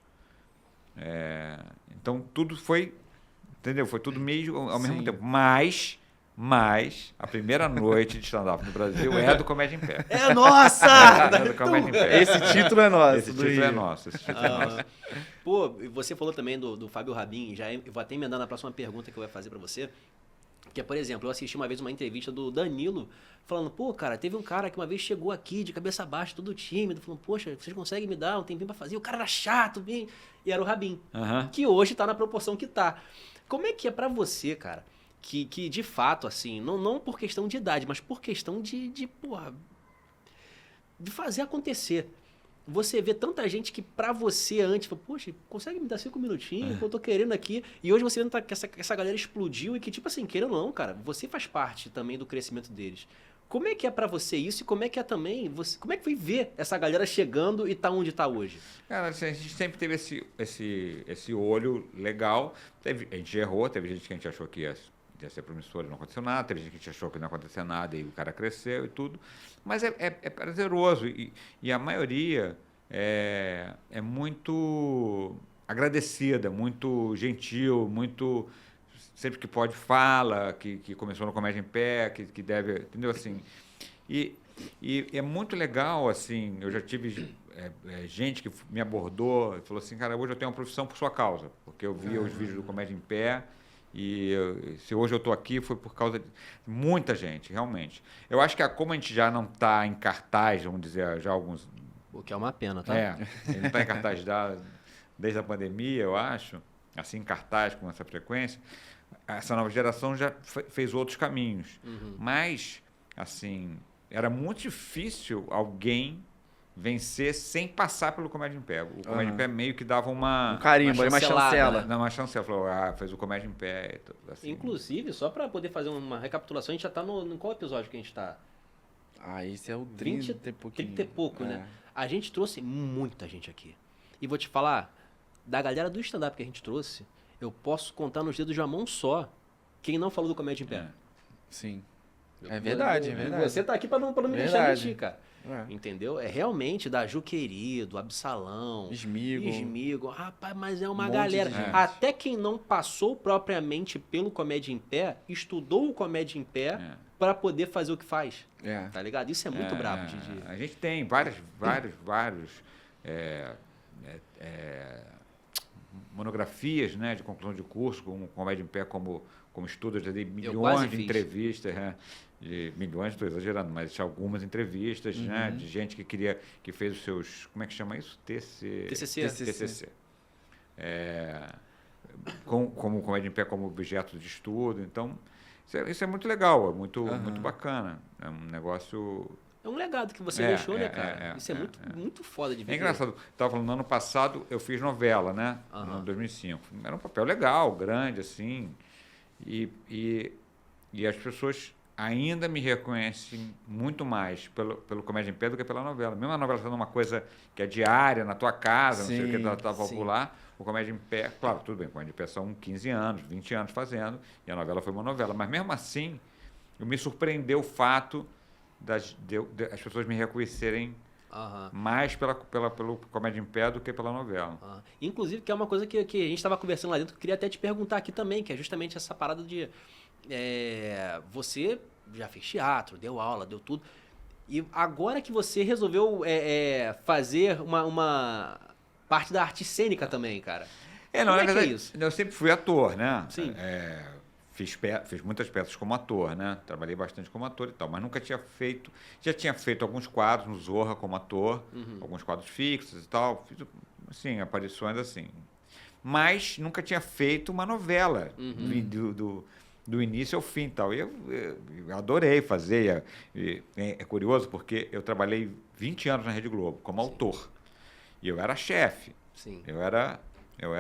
Então tudo foi, entendeu? Foi tudo meio ao mesmo tempo. Mas a primeira noite de stand-up no Brasil é do Comédia em Pé. É nossa! É do Comédia em Pé. Esse título é nosso. Esse título é nosso. Pô, você falou também do Fábio Rabin, eu vou até emendar na próxima pergunta que eu vou fazer pra você. Que é, por exemplo, eu assisti uma vez uma entrevista do Danilo falando, pô, cara, teve um cara que uma vez chegou aqui de cabeça baixa, todo tímido, falando, poxa, vocês conseguem me dar um tempinho pra fazer? O cara era chato, bem... E era o Rabin, que hoje tá na proporção que tá. Como é que é pra você, cara, que de fato, assim, não por questão de idade, mas por questão de fazer acontecer. Você vê tanta gente que pra você antes, fala, poxa, consegue me dar 5 minutinhos que eu tô querendo aqui. E hoje você vê que essa galera explodiu e que, tipo assim, querendo ou não, cara, você faz parte também do crescimento deles. Como é que é pra você isso e como é que é também, como é que foi ver essa galera chegando e tá onde tá hoje? Cara, assim, a gente sempre teve esse olho legal. A gente errou, teve gente que a gente achou que ia ser promissor e não aconteceu nada, teve gente que a gente achou que não ia acontecer nada e o cara cresceu e tudo. Mas é prazeroso e a maioria é muito agradecida, muito gentil, muito... Sempre que pode fala, que começou no Comédia em Pé, que deve... Entendeu? Assim, e é muito legal, assim, eu já tive gente que me abordou e falou assim, cara, hoje eu tenho uma profissão por sua causa, porque eu via os vídeos do Comédia em Pé e se hoje eu estou aqui foi por causa de muita gente, realmente. Eu acho que como a gente já não está em cartaz, vamos dizer, já alguns... O que é uma pena, tá? Ele não está em cartaz desde a pandemia, eu acho, assim, em cartaz com essa frequência, essa nova geração já fez outros caminhos. Mas, assim, era muito difícil alguém vencer sem passar pelo Comédia em Pé. O Comédia em Pé meio que dava um carimbo, uma chancela. Não, uma chancela. Falou, fez o Comédia em Pé. Assim. Inclusive, só para poder fazer uma recapitulação, a gente já tá em qual episódio que a gente tá? Esse é o 30 e pouco, né? A gente trouxe muita gente aqui. E vou te falar, da galera do stand-up que a gente trouxe, eu posso contar nos dedos de uma mão só quem não falou do Comédia em Pé. Sim. É verdade, é verdade. Você tá aqui para não me deixar mentir, cara. Entendeu? É realmente da Ju Querido, Absalão, Esmigo. Rapaz, mas é uma galera. Até quem não passou propriamente pelo Comédia em Pé, estudou o Comédia em Pé para poder fazer o que faz. Tá ligado? Isso é muito brabo. A gente tem vários monografias, né, de conclusão de curso, com Comédia em Pé como estudo. Eu já dei milhões de entrevistas, milhões, estou exagerando, mas algumas entrevistas, né, de gente que fez os seus, como é que chama isso? TCC. Como Comédia em Pé como objeto de estudo. Então, isso é muito legal, é muito bacana. É um negócio... É um legado que você deixou, né, cara? Isso é muito foda de ver. É engraçado. Estava falando, no ano passado eu fiz novela, né? Em 2005. Era um papel legal, grande, assim. E as pessoas ainda me reconhecem muito mais pelo Comédia em Pé do que pela novela. Mesmo a novela sendo uma coisa que é diária, na tua casa, não sei o que, tá popular, o Comédia em Pé, claro, tudo bem, o Comédia em Pé são 15 anos, 20 anos fazendo, e a novela foi uma novela. Mas mesmo assim, me surpreendeu o fato as pessoas me reconhecerem mais pelo Comédia em Pé do que pela novela. Inclusive, que é uma coisa que a gente estava conversando lá dentro, que eu queria até te perguntar aqui também, que é justamente essa parada de... você já fez teatro, deu aula, deu tudo, e agora que você resolveu fazer uma parte da arte cênica também, cara. Na verdade, é isso? Eu sempre fui ator, né? Sim. Fiz muitas peças como ator, né? Trabalhei bastante como ator e tal, mas nunca tinha feito... Já tinha feito alguns quadros no Zorra como ator, alguns quadros fixos e tal, fiz, assim, aparições assim. Mas nunca tinha feito uma novela do início ao fim e tal. E eu adorei fazer. É curioso porque eu trabalhei 20 anos na Rede Globo como autor. E eu era chefe. Sim. Eu era Eu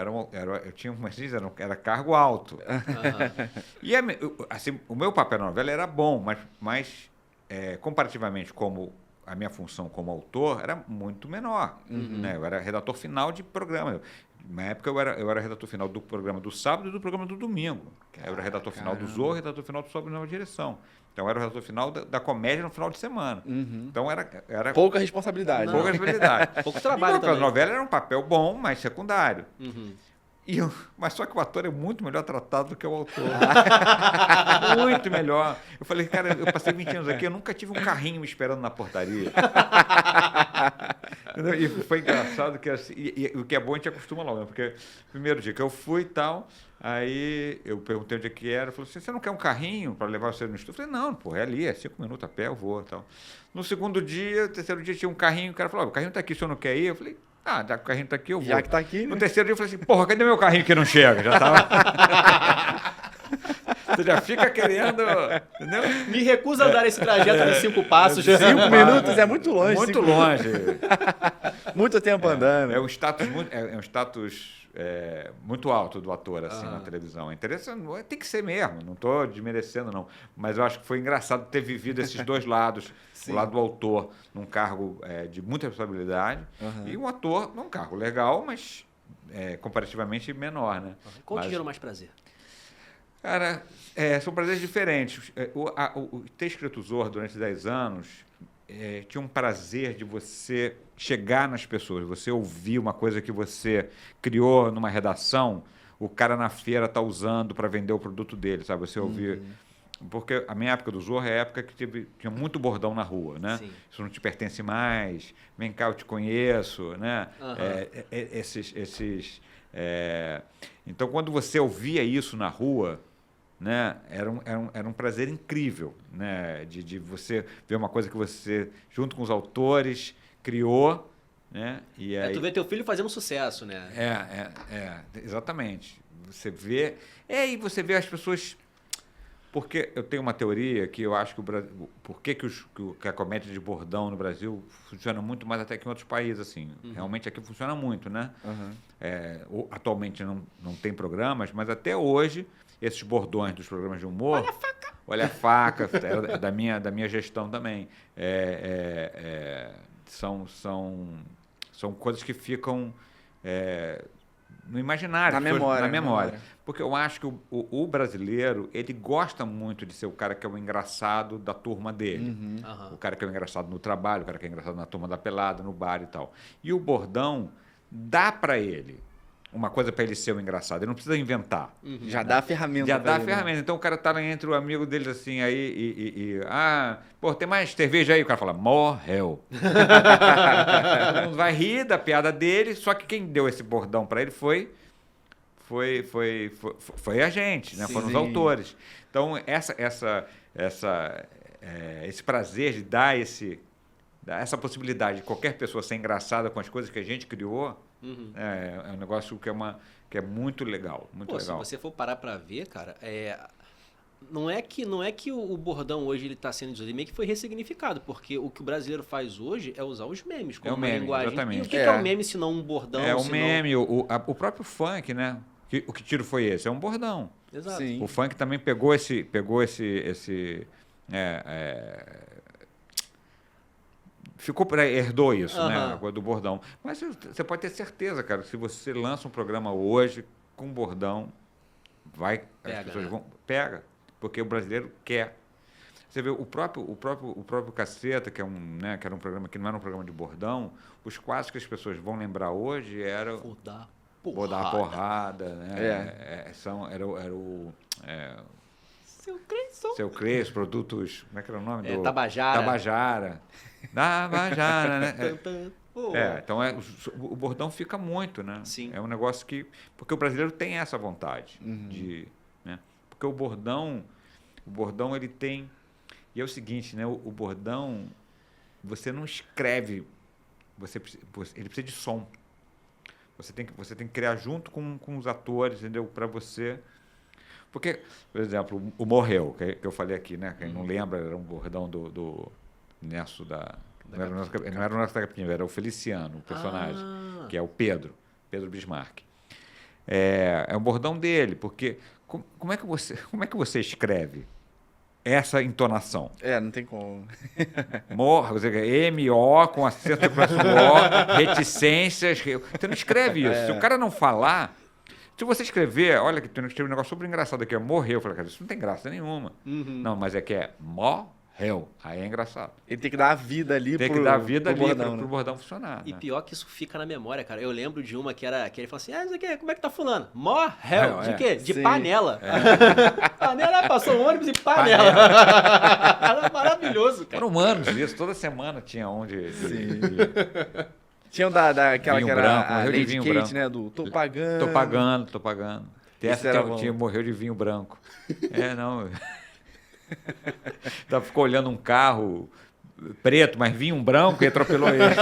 tinha era cargo alto. E assim, o meu papel na novela era bom, mas comparativamente como a minha função como autor era muito menor. Né? Eu era redator final de programa. Na época eu era redator final do programa do sábado e do programa do domingo. Eu era redator final do Zorro e redator final do Sob Nova Direção. Então eu era o redator final da comédia no final de semana. Então era pouca responsabilidade. Pouca responsabilidade. Pouco trabalho também. A novela era um papel bom, mas secundário. Mas só que o ator é muito melhor tratado do que o autor. Muito melhor. Eu falei, cara, eu passei 20 anos aqui, eu nunca tive um carrinho me esperando na portaria. E foi engraçado que assim, o que é bom a gente acostuma logo, né? Porque primeiro dia que eu fui e tal, aí eu perguntei onde é que era, falou assim, você não quer um carrinho para levar você no estúdio? Eu falei, não, pô, é ali, é 5 minutos a pé, eu vou e tal. No segundo dia, terceiro dia tinha um carrinho, o cara falou, o carrinho tá aqui, o senhor não quer ir? Eu falei, já que o carrinho tá aqui, eu vou. Já que tá aqui, né? No terceiro dia eu falei assim, porra, cadê meu carrinho que não chega? Já tava... Você já fica querendo... Entendeu? Me recusa a dar esse trajeto de 5 passos. 5 minutos é muito longe. Muito longe. Muito tempo andando. É um status muito alto do ator, assim, na televisão. É interessante, tem que ser mesmo, não estou desmerecendo, não. Mas eu acho que foi engraçado ter vivido esses dois lados. Sim. O lado do autor, num cargo de muita responsabilidade, e um ator num cargo legal, mas comparativamente menor, né? Qual te gerou mais prazer? Cara, são prazeres diferentes. Ter escrito Zorro durante 10 anos tinha um prazer de você chegar nas pessoas, você ouvir uma coisa que você criou numa redação, o cara na feira está usando para vender o produto dele, sabe? Você ouvir... Porque a minha época do Zorro é a época que tinha muito bordão na rua, né? Sim. Isso não te pertence mais, vem cá, eu te conheço, né? Então, quando você ouvia isso na rua, né? Era um prazer incrível, né? De você ver uma coisa que você, junto com os autores, criou, né? E aí... tu vê teu filho fazendo sucesso, né? Exatamente. Você vê... E você vê as pessoas... Porque eu tenho uma teoria que eu acho que o Brasil... Por que a comédia de bordão no Brasil funciona muito mais até que em outros países, assim. Realmente aqui funciona muito, né? Atualmente não tem programas, mas até hoje, esses bordões dos programas de humor... Olha a faca! Olha a faca, da minha gestão também. São coisas que ficam... no imaginário. Na memória. Porque eu acho que o brasileiro, ele gosta muito de ser o cara que é o engraçado da turma dele. O cara que é o engraçado no trabalho, o cara que é engraçado na turma da pelada, no bar e tal. E o bordão dá para ele uma coisa para ele ser o engraçado. Ele não precisa inventar. Já dá a ferramenta. Já dá a ferramenta. Então o cara tá entre o amigo deles assim, aí tem mais cerveja aí? O cara fala, morreu. Todo mundo vai rir da piada dele, só que quem deu esse bordão para ele foi a gente, né? Foram os autores. Então esse prazer de dar essa possibilidade de qualquer pessoa ser engraçada com as coisas que a gente criou, é um negócio que é muito legal, muito legal. Se você for parar para ver, cara, não é que o bordão hoje ele está sendo ele meio que foi ressignificado, porque o que o brasileiro faz hoje é usar os memes como uma linguagem. Exatamente. E o que é o meme se não um bordão? Um meme, o próprio funk, né? O que tiro foi esse? É um bordão. Exato. Sim. O funk também pegou esse herdou isso, né? Do bordão. Mas você pode ter certeza, cara, que se você lança um programa hoje com bordão, as pessoas vão... Pega, porque o brasileiro quer. Você vê o próprio Caceta, que era um programa que não era um programa de bordão, os quadros que as pessoas vão lembrar hoje eram... Vou dar porrada, né? Era o Seu Crespo, produtos... Como é que era o nome? Tabajara, né? Então o bordão fica muito, né? Sim. É um negócio que... Porque o brasileiro tem essa vontade de... Né? Porque o bordão ele tem... E é o seguinte, né? O bordão, você não escreve... Ele precisa de som. Você tem que criar junto com os atores, entendeu? Para você... Porque, por exemplo, o Morreu, que eu falei aqui, né? Quem não lembra, era um bordão do Nesso não era o Nesso da Capinha, era o Feliciano, o personagem, que é o Pedro Bismarck. é um bordão dele, porque como é que você escreve essa entonação? Não tem como. M-O com acento próximo O, reticências. Você não escreve isso. Se o cara não falar... Se você escrever, olha que tem um negócio super engraçado aqui, morreu. Eu falei, cara, isso não tem graça nenhuma. Não, mas é que é morreu. Aí é engraçado. Ele tem que dar a vida ali pro bordão, pro bordão funcionar. E pior que isso fica na memória, cara. Eu lembro de uma que ele falou assim, isso aqui, como é que tá fulano? Morreu. De quê? De panela. Panela, passou um ônibus e panela. Era maravilhoso, cara. Foram humanos isso. Toda semana tinha onde... Tinha daquela que era branco, a Lady vinho Kate, branco. né? Do tô pagando. Tô pagando. Morreu de vinho branco. Não. Ficou olhando um carro preto, mas vinha um branco e atropelou ele.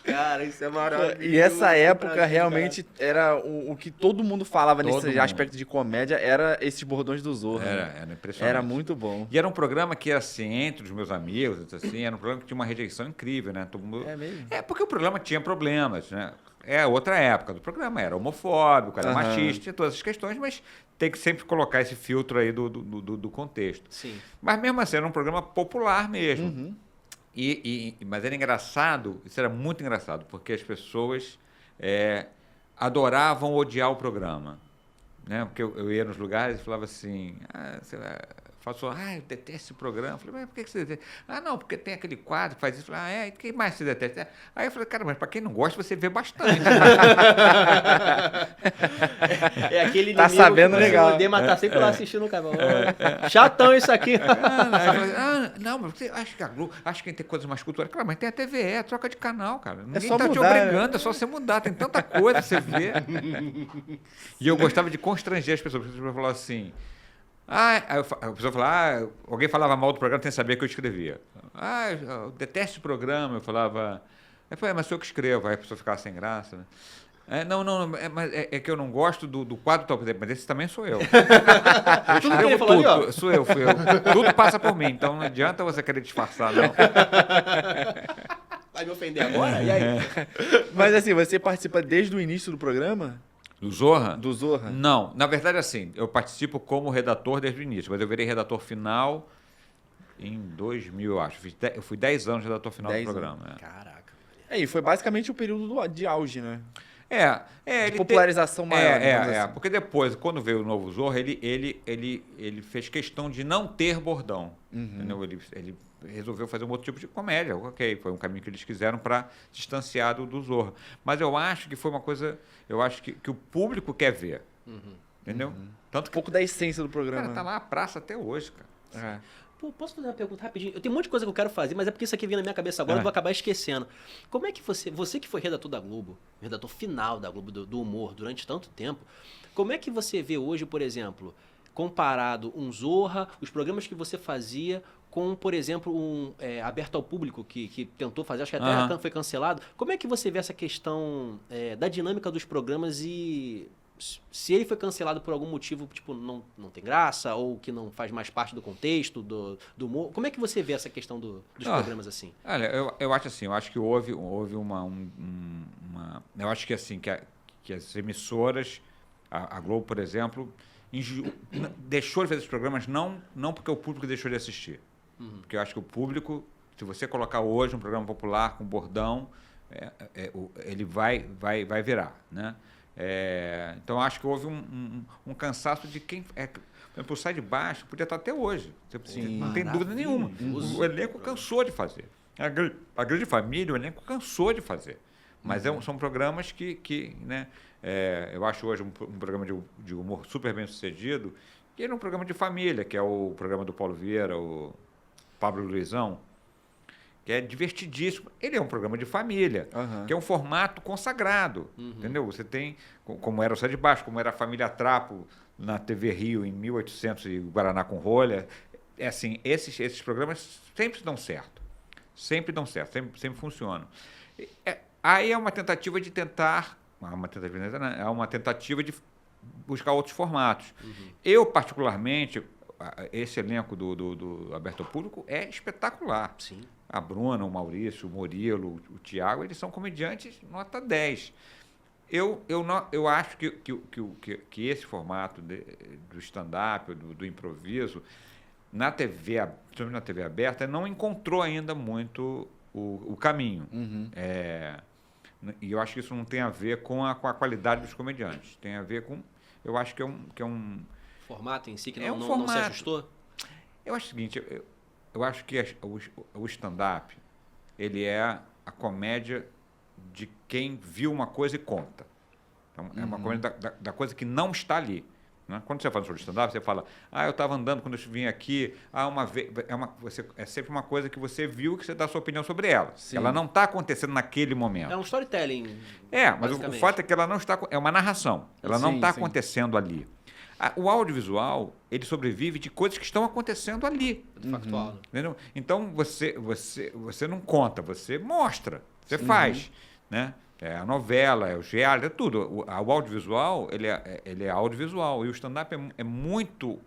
Cara, isso é maravilhoso. E essa época realmente era o que todo mundo falava nesse aspecto de comédia, era esses bordões do Zorro. Era impressionante. Era muito bom. E era um programa que, assim, entre os meus amigos, assim, era um programa que tinha uma rejeição incrível, né? Todo mundo... É mesmo? Porque o programa tinha problemas, né? É outra época do programa, era homofóbico, era machista, tinha todas essas questões, mas tem que sempre colocar esse filtro aí do contexto. Sim. Mas mesmo assim, era um programa popular mesmo. Mas era engraçado, isso era muito engraçado, porque as pessoas adoravam odiar o programa. Né? Porque eu ia nos lugares e falava assim, eu detesto esse programa. Eu falei, mas por que você detesta? Não, porque tem aquele quadro que faz isso. Eu falei, e quem mais você detesta? Aí eu falei, cara, mas para quem não gosta, você vê bastante. É aquele tá sabendo que legal. Odeia, mas tá sempre lá assistindo o canal. Chatão isso aqui. Não, mas você acha que a Globo, acha que tem coisas mais culturais. Claro, mas tem a TVE, troca de canal, cara. Ninguém só tá te mudar, obrigando, é só você mudar. Tem tanta coisa pra você ver. E eu gostava de constranger as pessoas. As pessoas falavam assim... Aí a pessoa falava, alguém falava mal do programa, tem que saber que eu escrevia. Eu detesto o programa. Eu falava, mas sou eu que escrevo. Aí a pessoa ficava sem graça, né? É que eu não gosto do quadro tal, mas esse também sou eu. Eu escrevo tudo, ali, sou eu. Tudo passa por mim, então não adianta você querer disfarçar, não. Vai me ofender agora? E aí? Mas assim, você participa desde o início do programa? Do Zorra? Do Zorra? Não, na verdade assim, eu participo como redator desde o início, mas eu virei redator final em 2000, eu acho. Eu fui 10 anos redator final do programa. Caraca. E foi basicamente o período de auge, né? De popularização maior. Assim. Porque depois, quando veio o novo Zorro, ele fez questão de não ter bordão. Entendeu? Ele resolveu fazer um outro tipo de comédia. Ok, foi um caminho que eles quiseram para distanciar do Zorro. Mas eu acho que foi uma coisa... Eu acho que o público quer ver. Entendeu? Tanto que... Um pouco da essência do programa. Cara, tá lá a praça até hoje, cara. Pô, posso fazer uma pergunta rapidinho? Eu tenho um monte de coisa que eu quero fazer, mas é porque isso aqui veio na minha cabeça agora, eu vou acabar esquecendo. Como é que você que foi redator da Globo, redator final da Globo, do humor, durante tanto tempo, como é que você vê hoje, por exemplo, comparado um Zorra, os programas que você fazia com, por exemplo, um Aberto ao Público, que tentou fazer, acho que até foi cancelado. Como é que você vê essa questão da dinâmica dos programas e... Se ele foi cancelado por algum motivo, tipo, não tem graça, ou que não faz mais parte do contexto, do humor, como é que você vê essa questão dos programas assim? Olha, eu acho assim, eu acho que houve uma eu acho que assim, que as emissoras, a Globo, por exemplo, deixou de fazer esses programas não porque o público deixou de assistir. Porque eu acho que o público, se você colocar hoje um programa popular com bordão, ele vai virar, né? Então, acho que houve um cansaço de quem... por exemplo, o Sai de Baixo podia estar até hoje. Não tem dúvida nenhuma. O elenco cansou de fazer. A Grande Família, o elenco cansou de fazer. Mas são programas que né, eu acho hoje um programa de humor super bem sucedido, que ele é um programa de família, que é o programa do Paulo Vieira, o Pablo Luizão, que é divertidíssimo. Ele é um programa de família, que é um formato consagrado, entendeu? Você tem, como era o Sai de Baixo, como era a Família Trapo na TV Rio em 1800 e Guaraná com rolha. Assim, esses programas sempre dão certo. Sempre dão certo, sempre funcionam. Aí é uma tentativa de tentar... É uma tentativa de buscar outros formatos. Eu, particularmente... esse elenco do Aberto ao Público é espetacular. Sim. A Bruna, o Maurício, o Murilo, o Thiago, eles são comediantes nota 10. Eu acho que esse formato do stand-up, do improviso, na TV aberta, não encontrou ainda muito o caminho. Uhum. E eu acho que isso não tem a ver com a qualidade dos comediantes. Tem a ver com... Eu acho que é um formato em si que não se ajustou? Eu acho o seguinte, eu acho que o stand-up, ele é a comédia de quem viu uma coisa e conta. Então, é uma comédia da coisa que não está ali. Né? Quando você fala sobre stand-up, você fala, eu estava andando quando eu vim aqui, uma vez, é sempre uma coisa que você viu que você dá a sua opinião sobre ela. Sim. Ela não está acontecendo naquele momento. É um storytelling. Mas o fato é que ela não está... É uma narração. Ela não está acontecendo ali. O audiovisual, ele sobrevive de coisas que estão acontecendo ali. Factual. Entendeu? Então, você não conta, você mostra, você faz. Né? É a novela, é o reality, é tudo. O audiovisual, ele é audiovisual. E o stand-up é muito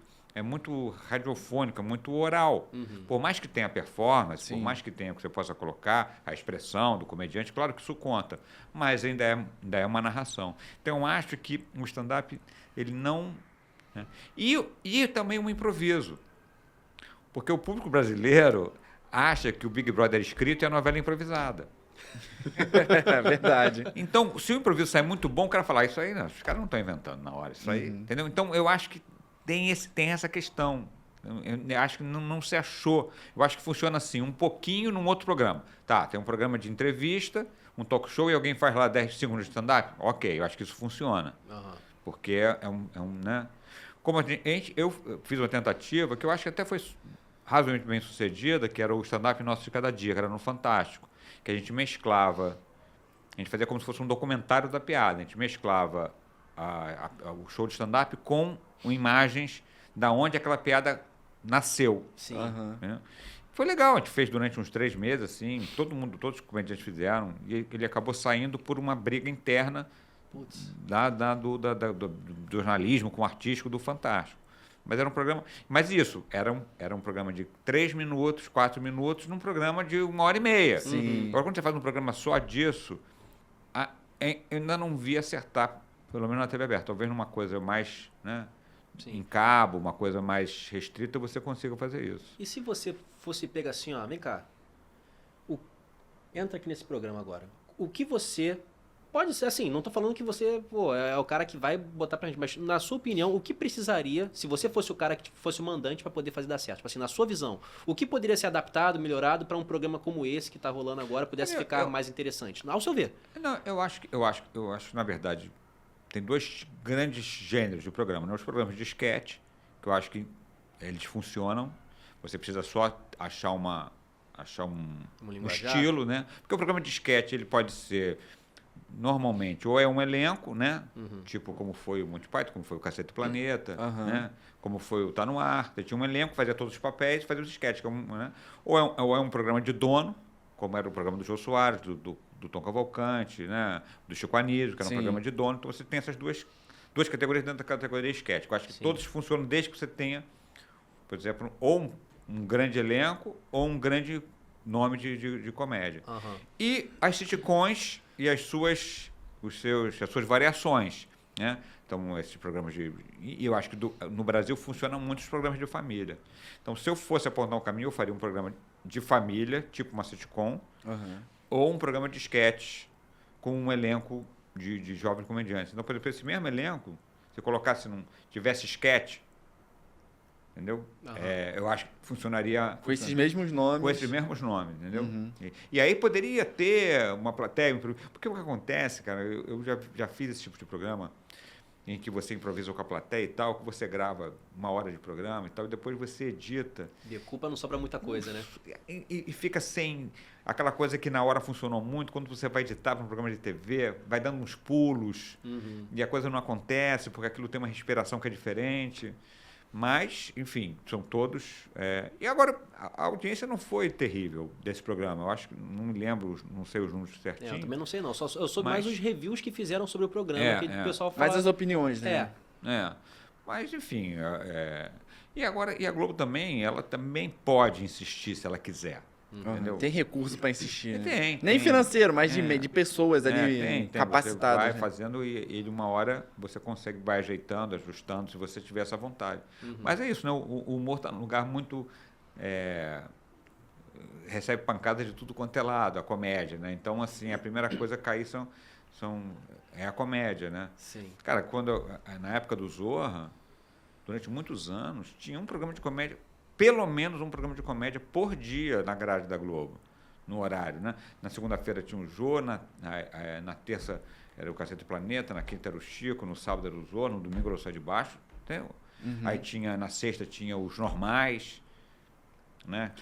radiofônico, é muito oral. Por mais que tenha performance, por mais que tenha que você possa colocar a expressão do comediante, claro que isso conta, mas ainda é uma narração. Então, eu acho que o stand-up, ele não... Né? E também um improviso. Porque o público brasileiro acha que o Big Brother escrito é a novela improvisada. É verdade. Então, se o improviso sai muito bom, o cara fala, isso aí, não, os caras não estão inventando na hora, isso aí, entendeu? Então, eu acho que tem essa questão. Eu acho que não se achou. Eu acho que funciona assim, um pouquinho num outro programa. Tá, tem um programa de entrevista, um talk show e alguém faz lá 10 segundos de stand-up. Ok, eu acho que isso funciona. Porque é um né? Como eu fiz uma tentativa que eu acho que até foi razoavelmente bem sucedida, que era o stand-up nosso de cada dia, que era no Fantástico. Que a gente mesclava, a gente fazia como se fosse um documentário da piada, a gente mesclava o show de stand-up com imagens da onde aquela piada nasceu. Sim. Né? Foi legal, a gente fez durante uns 3 meses, assim, todos os comediantes fizeram, e ele acabou saindo por uma briga interna do jornalismo com o artístico do Fantástico. Mas era um programa. Mas isso, era um programa de 3 minutos, 4 minutos, num programa de 1h30. Sim. Agora, quando você faz um programa só disso, eu ainda não vi acertar, pelo menos na TV aberta. Talvez numa coisa mais, né, em cabo, uma coisa mais restrita, você consiga fazer isso. E se você fosse pegar assim, vem cá, entra aqui nesse programa agora. O que você... Pode ser assim, não estou falando que você é o cara que vai botar pra gente, mas na sua opinião, o que precisaria, se você fosse o cara que fosse o mandante para poder fazer dar certo? Tipo assim, na sua visão, o que poderia ser adaptado, melhorado para um programa como esse que está rolando agora, pudesse ficar mais interessante? Ao seu ver. Não, eu acho que, na verdade, tem 2 grandes gêneros de programa. Né? Os programas de sketch, que eu acho que eles funcionam. Você precisa só achar um estilo, né? Porque o programa de sketch, ele pode ser... Normalmente, ou é um elenco, né? Tipo como foi o Monty Python, como foi o Cacete do Planeta, né? Como foi o Tá No Ar. Você tinha um elenco, fazia todos os papéis e fazia os sketches. Né? Ou é um programa de dono, como era o programa do Jô Soares, do Tom Cavalcante, né? Do Chico Anísio, que era um programa de dono. Então você tem essas duas categorias dentro da categoria sketch. Eu acho que todos funcionam desde que você tenha, por exemplo, ou um grande elenco ou um grande nome de comédia. E as sitcoms e as suas variações, né? Então, esses programas e eu acho que no Brasil funcionam muito os programas de família. Então, se eu fosse apontar um caminho, eu faria um programa de família, tipo uma sitcom, ou um programa de sketch com um elenco de jovens comediantes. Então, por exemplo, esse mesmo elenco, se colocasse tivesse sketch, entendeu? Eu acho que funcionaria... Com esses mesmos nomes. Com esses mesmos nomes, entendeu? E aí poderia ter uma plateia... Porque o que acontece, cara, eu já fiz esse tipo de programa em que você improvisa com a plateia e tal, que você grava 1 hora de programa e tal, e depois você edita. Decupa, não sobra muita coisa, né? E fica sem... Aquela coisa que na hora funcionou muito, quando você vai editar para um programa de TV, vai dando uns pulos, e a coisa não acontece, porque aquilo tem uma respiração que é diferente... Mas, enfim, são todos... E agora, a audiência não foi terrível desse programa. Eu acho que, não me lembro, não sei os números certinho. Eu também não sei, não. Eu soube mais os reviews que fizeram sobre o programa, que o pessoal fala... Mais as opiniões, né? Mas, enfim, e a Globo também, ela também pode insistir se ela quiser. Entendeu? Tem recurso para insistir, né? Tem. Nem financeiro, mas de pessoas ali tem. capacitadas. Você vai fazendo e ele uma hora você consegue, vai ajeitando, ajustando, se você tiver essa vontade. Mas é isso, né? O humor está num lugar muito... recebe pancadas de tudo quanto é lado, a comédia, né? Então, assim, a primeira coisa a cair é a comédia, né? Sim. Cara, na época do Zorra, durante muitos anos, tinha um programa de comédia, pelo menos um programa de comédia por dia na grade da Globo, no horário, né? Na segunda-feira tinha o Jô, na terça era o Cacete Planeta, na quinta era o Chico, no sábado era o Zorra, no domingo era o Sai de Baixo. Aí na sexta tinha os Normais, né?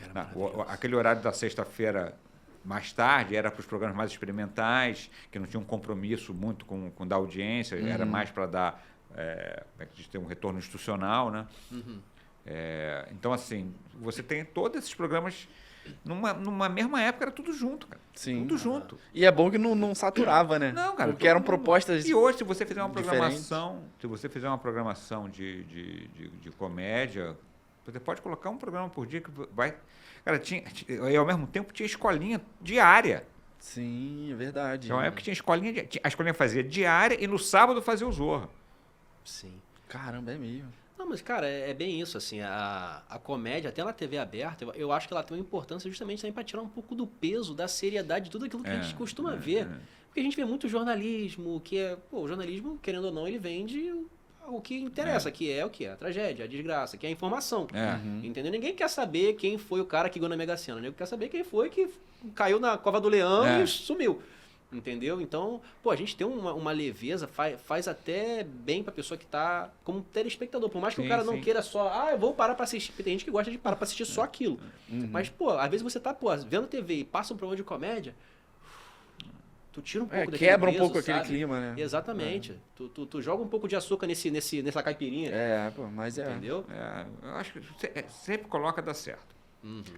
Aquele horário da sexta-feira mais tarde era para os programas mais experimentais, que não tinham um compromisso muito com da audiência, era mais para dar ter um retorno institucional, né? Então, assim, você tem todos esses programas numa mesma época, era tudo junto, cara. Sim. Tudo junto. E é bom que não saturava, né? Não, cara. Porque eram propostas. E hoje, se você fizer uma diferentes. programação, de comédia, você pode colocar um programa por dia que vai. Cara, e ao mesmo tempo tinha escolinha diária. Sim, é verdade. Então, época que tinha escolinha. A escolinha fazia diária e no sábado fazia o Zorra. Sim. Caramba, é mesmo. Não, mas, cara, é bem isso, assim, a comédia, até na TV aberta, eu acho que ela tem uma importância justamente também para tirar um pouco do peso, da seriedade de tudo aquilo que a gente costuma ver. Porque a gente vê muito jornalismo, o jornalismo, querendo ou não, ele vende o que interessa, que é o que? A tragédia, a desgraça, que é a informação. Entendeu? Ninguém quer saber quem foi o cara que ganhou na Mega Sena, ninguém quer saber quem foi que caiu na cova do leão e sumiu. Entendeu? Então, a gente tem uma leveza, faz até bem pra pessoa que tá como telespectador. Por mais que o cara não queira só, eu vou parar pra assistir. Porque tem gente que gosta de parar pra assistir só aquilo. Mas, às vezes você tá, vendo TV e passa um programa de comédia, tu tira um pouco daquele quebra peso, um pouco sabe? aquele clima, né? Exatamente. Tu joga um pouco de açúcar nessa caipirinha. Mas Entendeu? Eu acho que sempre coloca dar certo.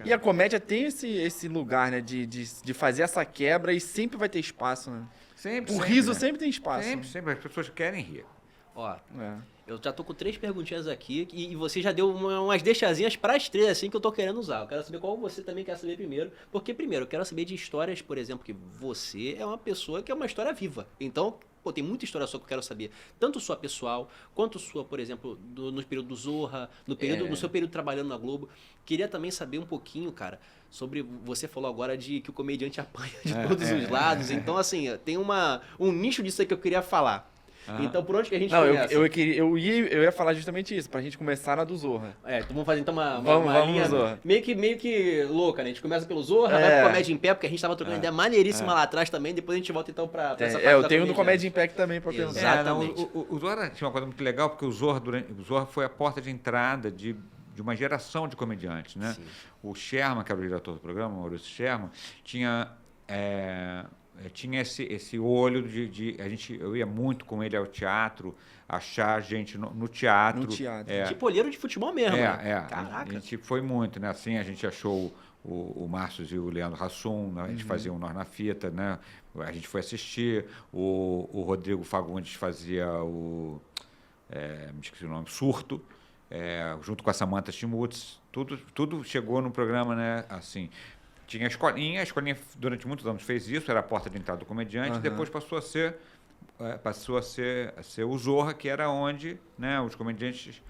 E a comédia tem esse lugar, né? De fazer essa quebra e sempre vai ter espaço, né? O riso sempre tem espaço. Sempre. As pessoas querem rir. Eu já tô com 3 perguntinhas aqui e você já deu umas deixazinhas para as 3, assim, que eu tô querendo usar. Eu quero saber qual você também quer saber primeiro. Porque, primeiro, eu quero saber de histórias, por exemplo, que você é uma pessoa que é uma história viva. Então, tem muita história sua que eu quero saber. Tanto sua pessoal, quanto sua, por exemplo, no período do Zorra, no seu período trabalhando na Globo. Queria também saber um pouquinho, cara, sobre... Você falou agora que o comediante apanha de todos os lados. Então, assim, tem um nicho disso aí que eu queria falar. Então, por onde que a gente começa? Eu ia falar justamente isso, pra gente começar na do Zorra. Então vamos fazer uma linha Zorra. meio que louca, né? A gente começa pelo Zorra, vai pro Comédia em Pé, porque a gente tava trocando ideia maneiríssima lá atrás também, depois a gente volta então pra essa parte eu tenho no Comédia em Pé também pra pensar. Exatamente. O Zorra tinha uma coisa muito legal, porque o Zorra foi a porta de entrada de uma geração de comediantes, né? Sim. O Sherman, que era o diretor do programa, o Maurício Sherman, tinha esse olho eu ia muito com ele ao teatro, achar gente no teatro. No teatro. Tipo olheiro de futebol mesmo. Caraca. A gente foi muito, né? Assim, a gente achou o Márcio e o Leandro Hassum, né? A gente fazia o Nós na Fita, né? A gente foi assistir. O Rodrigo Fagundes fazia me esqueci o nome, Surto, junto com a Samantha Schmutz. Tudo chegou no programa, né? Assim... Tinha a escolinha durante muitos anos fez isso, era a porta de entrada do comediante, depois passou a ser o Zorra, que era onde, né, os comediantes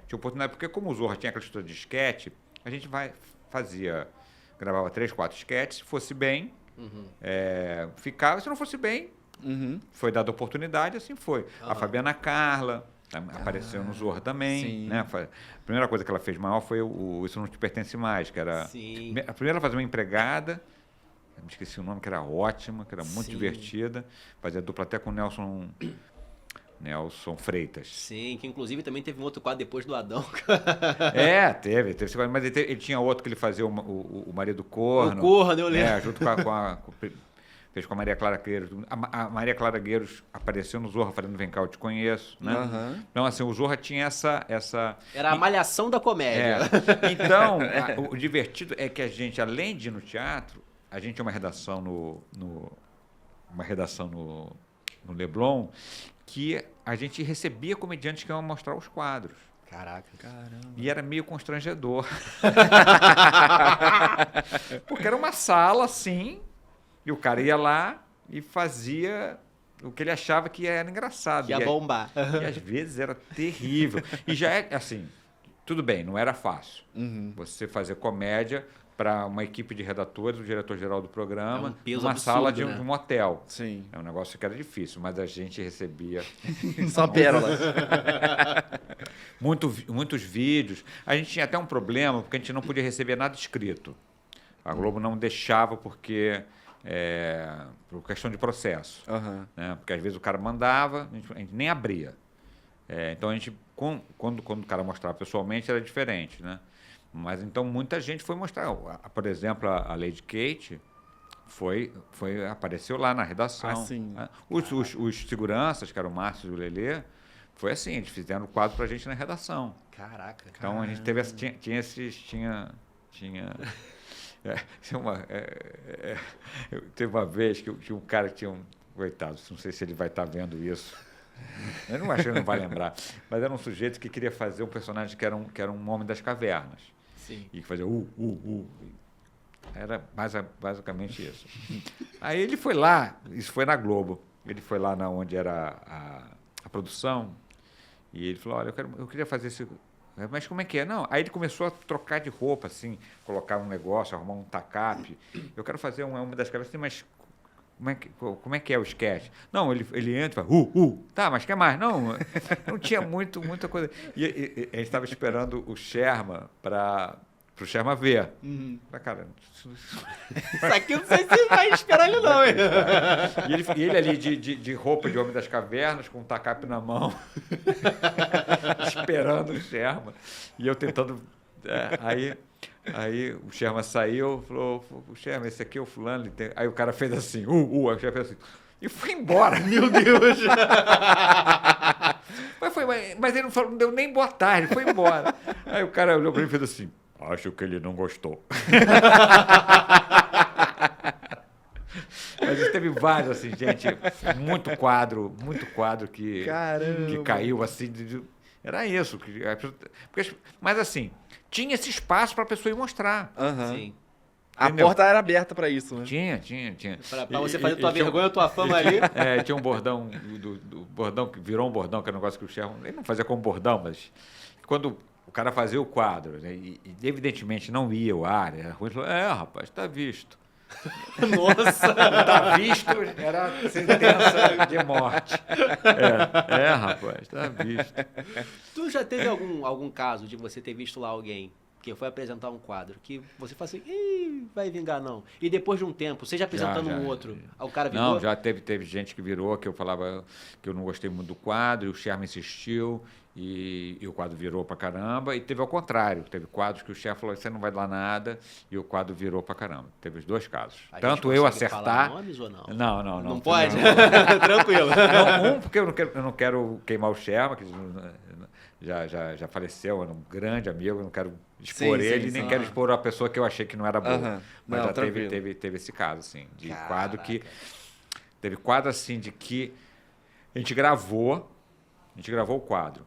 tinham oportunidade, porque como o Zorra tinha aquela história de esquete, a gente gravava 3, 4 esquetes, se fosse bem, ficava, se não fosse bem, foi dada oportunidade, assim foi. A Fabiana Carla apareceu no Zorra também, né? A primeira coisa que ela fez maior foi Isso Não Te Pertence Mais, que era... A primeira ela fazia uma empregada, me esqueci o nome, que era ótima, que era muito divertida, fazia dupla até com o Nelson Freitas. Sim, que inclusive também teve um outro quadro depois do Adão. Teve esse quadro, mas ele tinha outro que ele fazia o marido corno. O corno, eu lembro. Junto fez com a Maria Clara Gueiros. A Maria Clara Gueiros apareceu no Zorra fazendo Vem Cá, Eu Te Conheço, né? Então, assim, o Zorra tinha essa... Era a malhação da comédia. Então, o divertido é que a gente, além de ir no teatro, a gente tinha uma redação no Leblon, que a gente recebia comediantes que iam mostrar os quadros. Caraca. Caramba. E era meio constrangedor. Porque era uma sala, assim, e o cara ia lá e fazia o que ele achava que era engraçado. Que ia bombar. E às vezes era terrível. E já é assim, tudo bem, não era fácil. Você fazer comédia para uma equipe de redatores, o diretor-geral do programa, peso numa absurdo, sala de né? um hotel. Sim. É um negócio que era difícil, mas a gente recebia Só pérolas. muitos vídeos. A gente tinha até um problema, porque a gente não podia receber nada escrito. A Globo não deixava porque... por questão de processo. Né? Porque às vezes o cara mandava, a gente nem abria. Então a gente, quando o cara mostrava pessoalmente, era diferente, né? Mas então muita gente foi mostrar. Por exemplo, a Lady Kate apareceu lá na redação. Ah, sim. Né? Os seguranças, que eram o Márcio e o Lelê, foi assim, eles fizeram o quadro pra gente na redação. Caraca. Então a gente teve teve uma vez que tinha um cara que tinha um... Coitado, não sei se ele vai estar vendo isso. Eu não acho que ele não vai lembrar. Mas era um sujeito que queria fazer um personagem que era um homem das cavernas. Sim. E que fazia Era basicamente isso. Aí ele foi lá, isso foi na Globo, ele foi lá onde era a produção, e ele falou, olha, eu queria fazer esse... Mas como é que é? Não. Aí ele começou a trocar de roupa, assim, colocar um negócio, arrumar um tacape. Eu quero fazer um homem das cavernas, mas como é que é o sketch? Não, ele entra e fala, tá, mas quer mais? Não tinha muita coisa. E a gente estava esperando o Sherman para o Sherman ver. Cara, isso aqui eu não sei se vai esperar ele não, hein? E ele ali de roupa de homem das cavernas, com um tacape na mão, esperando o Sherman. E eu tentando... Aí o Sherman saiu, falou, o Sherman, esse aqui é o fulano. Aí o cara fez assim, aí o Sherman fez assim, e foi embora. Meu Deus! Mas ele não deu nem boa tarde, foi embora. Aí o cara olhou para mim e fez assim, acho que ele não gostou. Mas teve vários, assim, gente, muito quadro que caiu, assim, era isso. Mas, assim, tinha esse espaço para a pessoa ir mostrar. Sim. A porta era aberta para isso, né? Tinha. Para você fazer tua vergonha, tua fama ali. Tinha um bordão, do bordão, que virou um bordão, que é um negócio que o Sherman... Ele não fazia como bordão, mas quando o cara fazia o quadro, né, e evidentemente não ia ao ar, era ruim, ele falou, rapaz, tá visto. Nossa! Tá visto, era sentença de morte. Rapaz, tá visto. Tu já teve algum caso de você ter visto lá alguém que foi apresentar um quadro que você fala assim, vai vingar não. E depois de um tempo, você já apresentando um outro, o cara vingou? Não, já teve gente que virou, que eu falava que eu não gostei muito do quadro, e o Sherman insistiu, e o quadro virou pra caramba, e teve ao contrário, teve quadros que o chefe falou, você não vai dar nada, e o quadro virou pra caramba. Teve os dois casos. Tanto eu acertar... falar nomes ou não? Não. Não pode? Tranquilo. Não, porque eu não quero queimar o Sherman, que já faleceu, era um grande amigo, eu não quero expor ele, nem quero expor a pessoa que eu achei que não era boa. Mas não, já teve esse caso, assim, de quadro que... Teve quadro, assim, de que a gente gravou o quadro.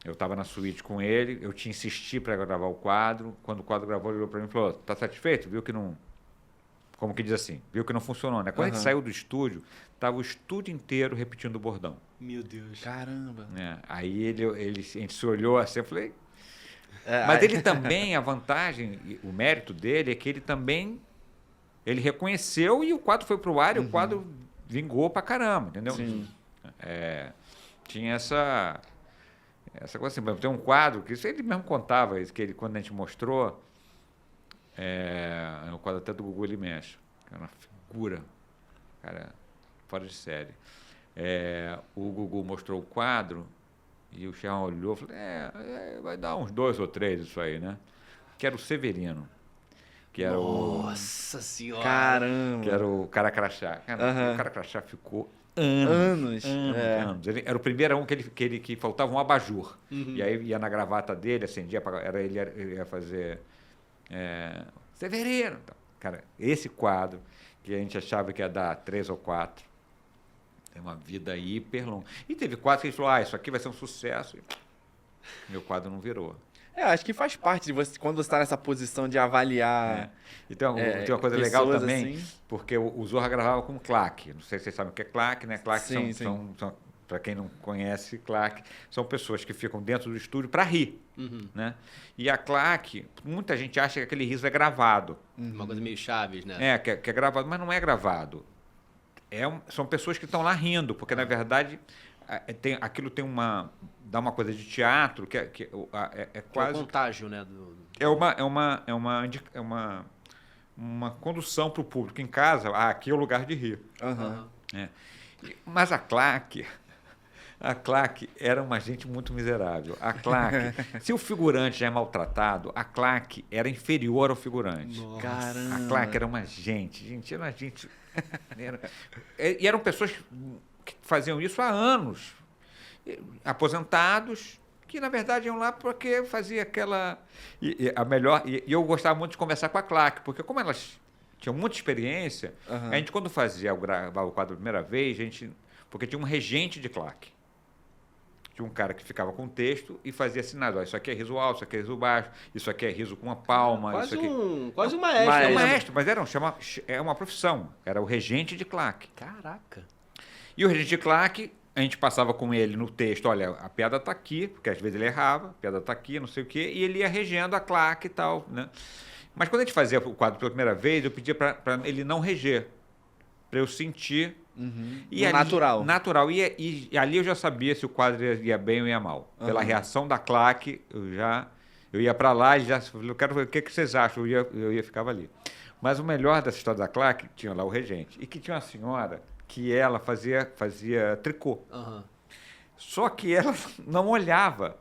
Eu estava na suíte com ele, eu te insisti para gravar o quadro. Quando o quadro gravou, ele olhou para mim e falou, tá satisfeito? Viu que não... Como que diz assim? Viu que não funcionou, né? Quando a gente saiu do estúdio, estava o estúdio inteiro repetindo o bordão. Meu Deus. Caramba. Aí a gente se olhou assim, eu falei... Mas ele também, a vantagem, o mérito dele é que ele também... Ele reconheceu e o quadro foi pro ar e o quadro vingou pra caramba, entendeu? Sim. Tinha essa coisa assim, tem um quadro que isso ele mesmo contava, que ele, quando a gente mostrou, o quadro até do Gugu ele mexe, que é uma figura, cara, fora de série. O Gugu mostrou o quadro e o Sherman olhou e falou, vai dar uns 2 ou 3 isso aí, né? Que era o Severino. Que era Nossa Senhora! Caramba! Que era o Cara Crachá. O Cara Crachá ficou anos. Ele era o primeiro que faltava um abajur. E aí ia na gravata dele, acendia, ele ia fazer Severino. Cara, esse quadro, que a gente achava que ia dar 3 ou 4, Tem uma vida hiper longa. E teve quadros que ele falou, isso aqui vai ser um sucesso. E meu quadro não virou. Acho que faz parte de você, quando você está nessa posição de avaliar. Então, tem uma coisa legal também, assim. porque o Zorra gravava com claque. Não sei se vocês sabem o que é claque, né? Claque são para quem não conhece, claque são pessoas que ficam dentro do estúdio para rir. Né? E a claque, muita gente acha que aquele riso é gravado. Uma coisa meio Chaves, né? Que é gravado, mas não é gravado. São pessoas que estão lá rindo, porque, na verdade, aquilo dá uma coisa de teatro que é quase... É um contágio, né? É uma condução para o público em casa. Aqui é o lugar de rir. Mas a claque era uma gente muito miserável. A claque, se o figurante já é maltratado, a claque era inferior ao figurante. Nossa. Caramba. A claque era uma gente. E eram pessoas que faziam isso há anos. Aposentados, que na verdade iam lá porque fazia aquela... E eu gostava muito de conversar com a claque, porque como elas tinham muita experiência, a gente quando gravava o quadro a primeira vez, porque tinha um regente de claque. Tinha um cara que ficava com o texto e fazia assinado. Isso aqui é riso alto, isso aqui é riso baixo, isso aqui é riso com uma palma. Quase um maestro. É um maestro, mas é uma profissão. Era o regente de claque. Caraca. E o regente de claque, a gente passava com ele no texto, olha, a piada está aqui, porque às vezes ele errava, a piada está aqui, não sei o quê, e ele ia regendo a claque e tal, né? Mas quando a gente fazia o quadro pela primeira vez, eu pedia para ele não reger, para eu sentir... E natural. Natural. E ali eu já sabia se o quadro ia bem ou ia mal. Pela reação da claque, eu ia para lá e já falei, eu quero ver o que vocês acham. Eu ficava ali. Mas o melhor dessa história da claque, tinha lá o regente. E que tinha uma senhora que ela fazia tricô. Só que ela não olhava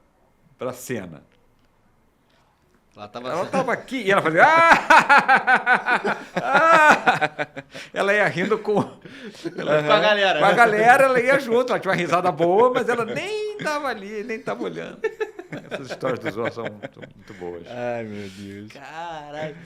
para a cena. Ela estava aqui e ela fazia... Ela ia rindo com a galera. Com a galera, ela ia junto. Ela tinha uma risada boa, mas ela nem estava ali, nem estava olhando. Essas histórias dos Zorra são muito boas. Ai, meu Deus. Caralho.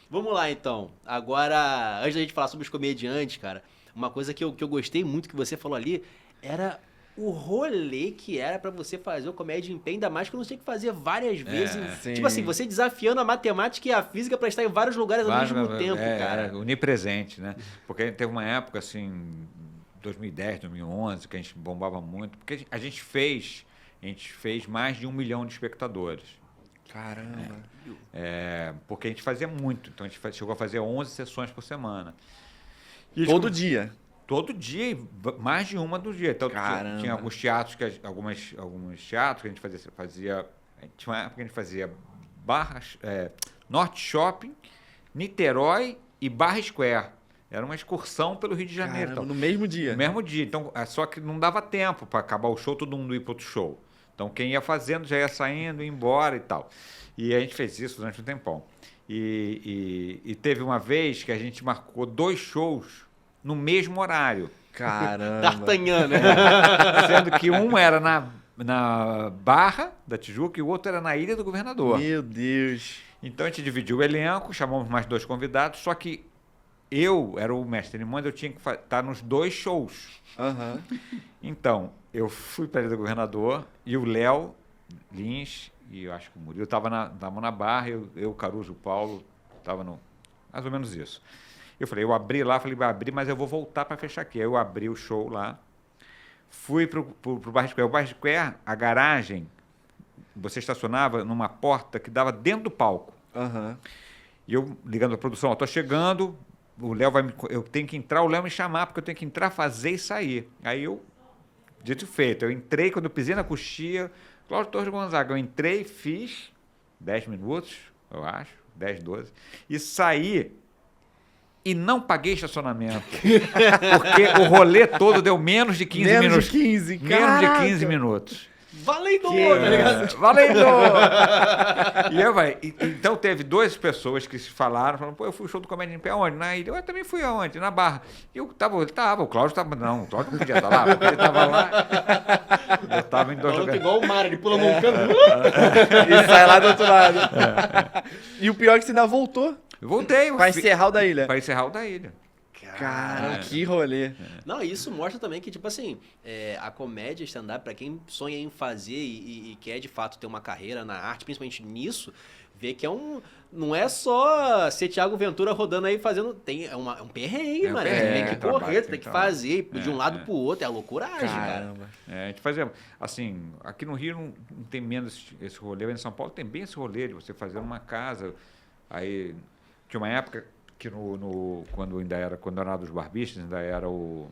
Vamos lá, então. Agora, antes da gente falar sobre os comediantes, cara, uma coisa que eu gostei muito que você falou ali era... o rolê que era pra você fazer o comédia em pé, ainda mais que eu não tinha que fazer várias vezes. Tipo assim, você desafiando a matemática e a física pra estar em vários lugares ao mesmo tempo, cara. Onipresente, né? Porque teve uma época, assim, 2010, 2011, que a gente bombava muito. Porque a gente fez mais de 1 milhão de espectadores. Caramba. Porque a gente fazia muito. Então, a gente chegou a fazer 11 sessões por semana. Todo dia? Todo dia, mais de uma do dia. Então, tinha alguns teatros, alguns teatros que a gente fazia. Tinha uma época que a gente fazia Norte Shopping, Niterói e Barra Square. Era uma excursão pelo Rio de Janeiro. Então, no mesmo dia? No mesmo dia. Então, só que não dava tempo para acabar o show, todo mundo ir para outro show. Então, quem ia fazendo já ia saindo, ia embora e tal. E a gente fez isso durante um tempão. E teve uma vez que a gente marcou 2 shows no mesmo horário. Caramba. D'Artagnan, né? Sendo que um era na Barra da Tijuca e o outro era na Ilha do Governador. Meu Deus. Então a gente dividiu o elenco, chamamos mais 2 convidados, só que eu era o mestre de cerimônia, eu tinha que estar nos 2 shows. Então, eu fui para a Ilha do Governador e o Léo Lins e eu acho que o Murilo estavam na Barra, eu, Caruso, o Paulo, estava no... Mais ou menos isso. Eu falei, eu abri lá, vai abrir, mas eu vou voltar para fechar aqui. Aí eu abri o show lá, fui pro Barra Square. O Barra Square, a garagem, você estacionava numa porta que dava dentro do palco. E eu ligando a produção, estou chegando, o Léo eu tenho que entrar, o Léo me chamar, porque eu tenho que entrar, fazer e sair. Aí eu, dito e feito, eu entrei, quando eu pisei na coxia, Cláudio Torres Gonzaga, eu entrei, fiz 10 minutos, eu acho, 10, 12, e saí. E não paguei estacionamento. Porque o rolê todo deu menos de 15 minutos. Menos de 15, cara. Menos de 15 minutos. Valendo, tá ligado? Valendo! Então teve 2 pessoas que se falaram, pô, eu fui no show do Comédia em Pé onde? Na Ilha. Eu também fui aonde? Na Barra. E o Cláudio estava... Não, o Cláudio não podia estar lá, porque ele estava lá. Eu estava em 2 lugares. Igual o Mário, ele pula num canto. E sai lá do outro lado. E o pior é que você ainda voltou. Eu voltei. Para encerrar o da ilha. Para encerrar o da ilha. Cara, que rolê. Não, isso mostra também que, tipo assim, a comédia stand-up, pra quem sonha em fazer e quer, de fato, ter uma carreira na arte, principalmente nisso, vê que não é só ser Thiago Ventura rodando aí fazendo... É um perrengue, mano. Tem que correr, tem que fazer de um lado pro outro. É a loucuragem, cara. A gente fazia... Assim, aqui no Rio não tem menos esse rolê. Em São Paulo tem bem esse rolê de você fazer uma casa. Aí, tinha uma época que quando eu era dos Barbistas, ainda era o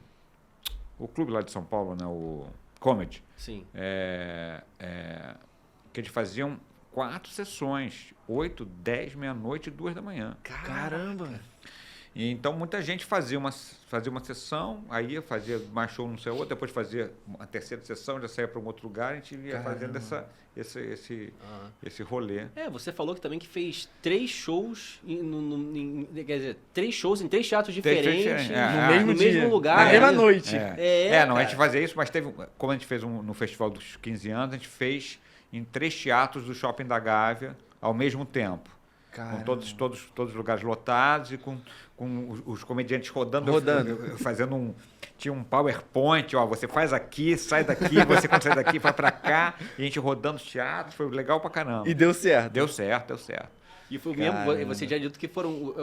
clube lá de São Paulo, né? O Comedy. Sim. Que eles faziam 4 sessões, 8, 10, meia-noite e 2 da manhã. Caramba! E então muita gente fazia uma sessão, aí fazia mais show não sei outro, depois fazia a terceira sessão, já saía para um outro lugar, a gente ia fazendo esse rolê. Você falou que também que fez 3 shows, quer dizer, 3 shows em 3 teatros diferentes, no mesmo lugar. Na mesma noite. A gente fazia isso, mas como a gente fez no Festival dos 15 anos, a gente fez em 3 teatros do Shopping da Gávea ao mesmo tempo. Caramba. Com todos os lugares lotados e com os comediantes rodando. Fazendo tinha um PowerPoint, você faz aqui, sai daqui, você quando sai daqui vai pra cá, e a gente rodando os teatros, foi legal pra caramba. E deu certo? Deu certo. E foi mesmo, você já dito que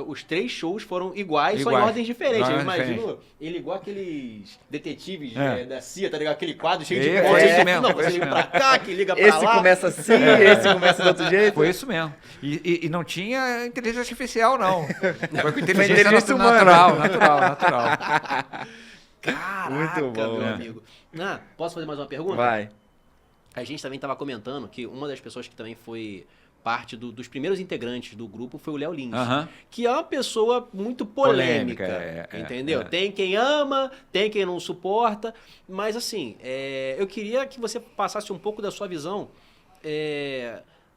os 3 shows foram iguais, só em ordens diferentes. Eu imagino ele igual aqueles detetives da CIA, tá ligado? Aquele quadro cheio de pontos. Mesmo, você liga pra cá, que liga pra lá. Esse começa assim, esse começa do outro jeito. Foi isso mesmo. E não tinha inteligência artificial, não. Foi com inteligência natural. Caraca, muito bom, meu amigo. Posso fazer mais uma pergunta? Vai. A gente também estava comentando que uma das pessoas que também foi parte dos primeiros integrantes do grupo foi o Léo Lins, que é uma pessoa muito polêmica, entendeu? Tem quem ama, tem quem não suporta, mas assim, eu queria que você passasse um pouco da sua visão,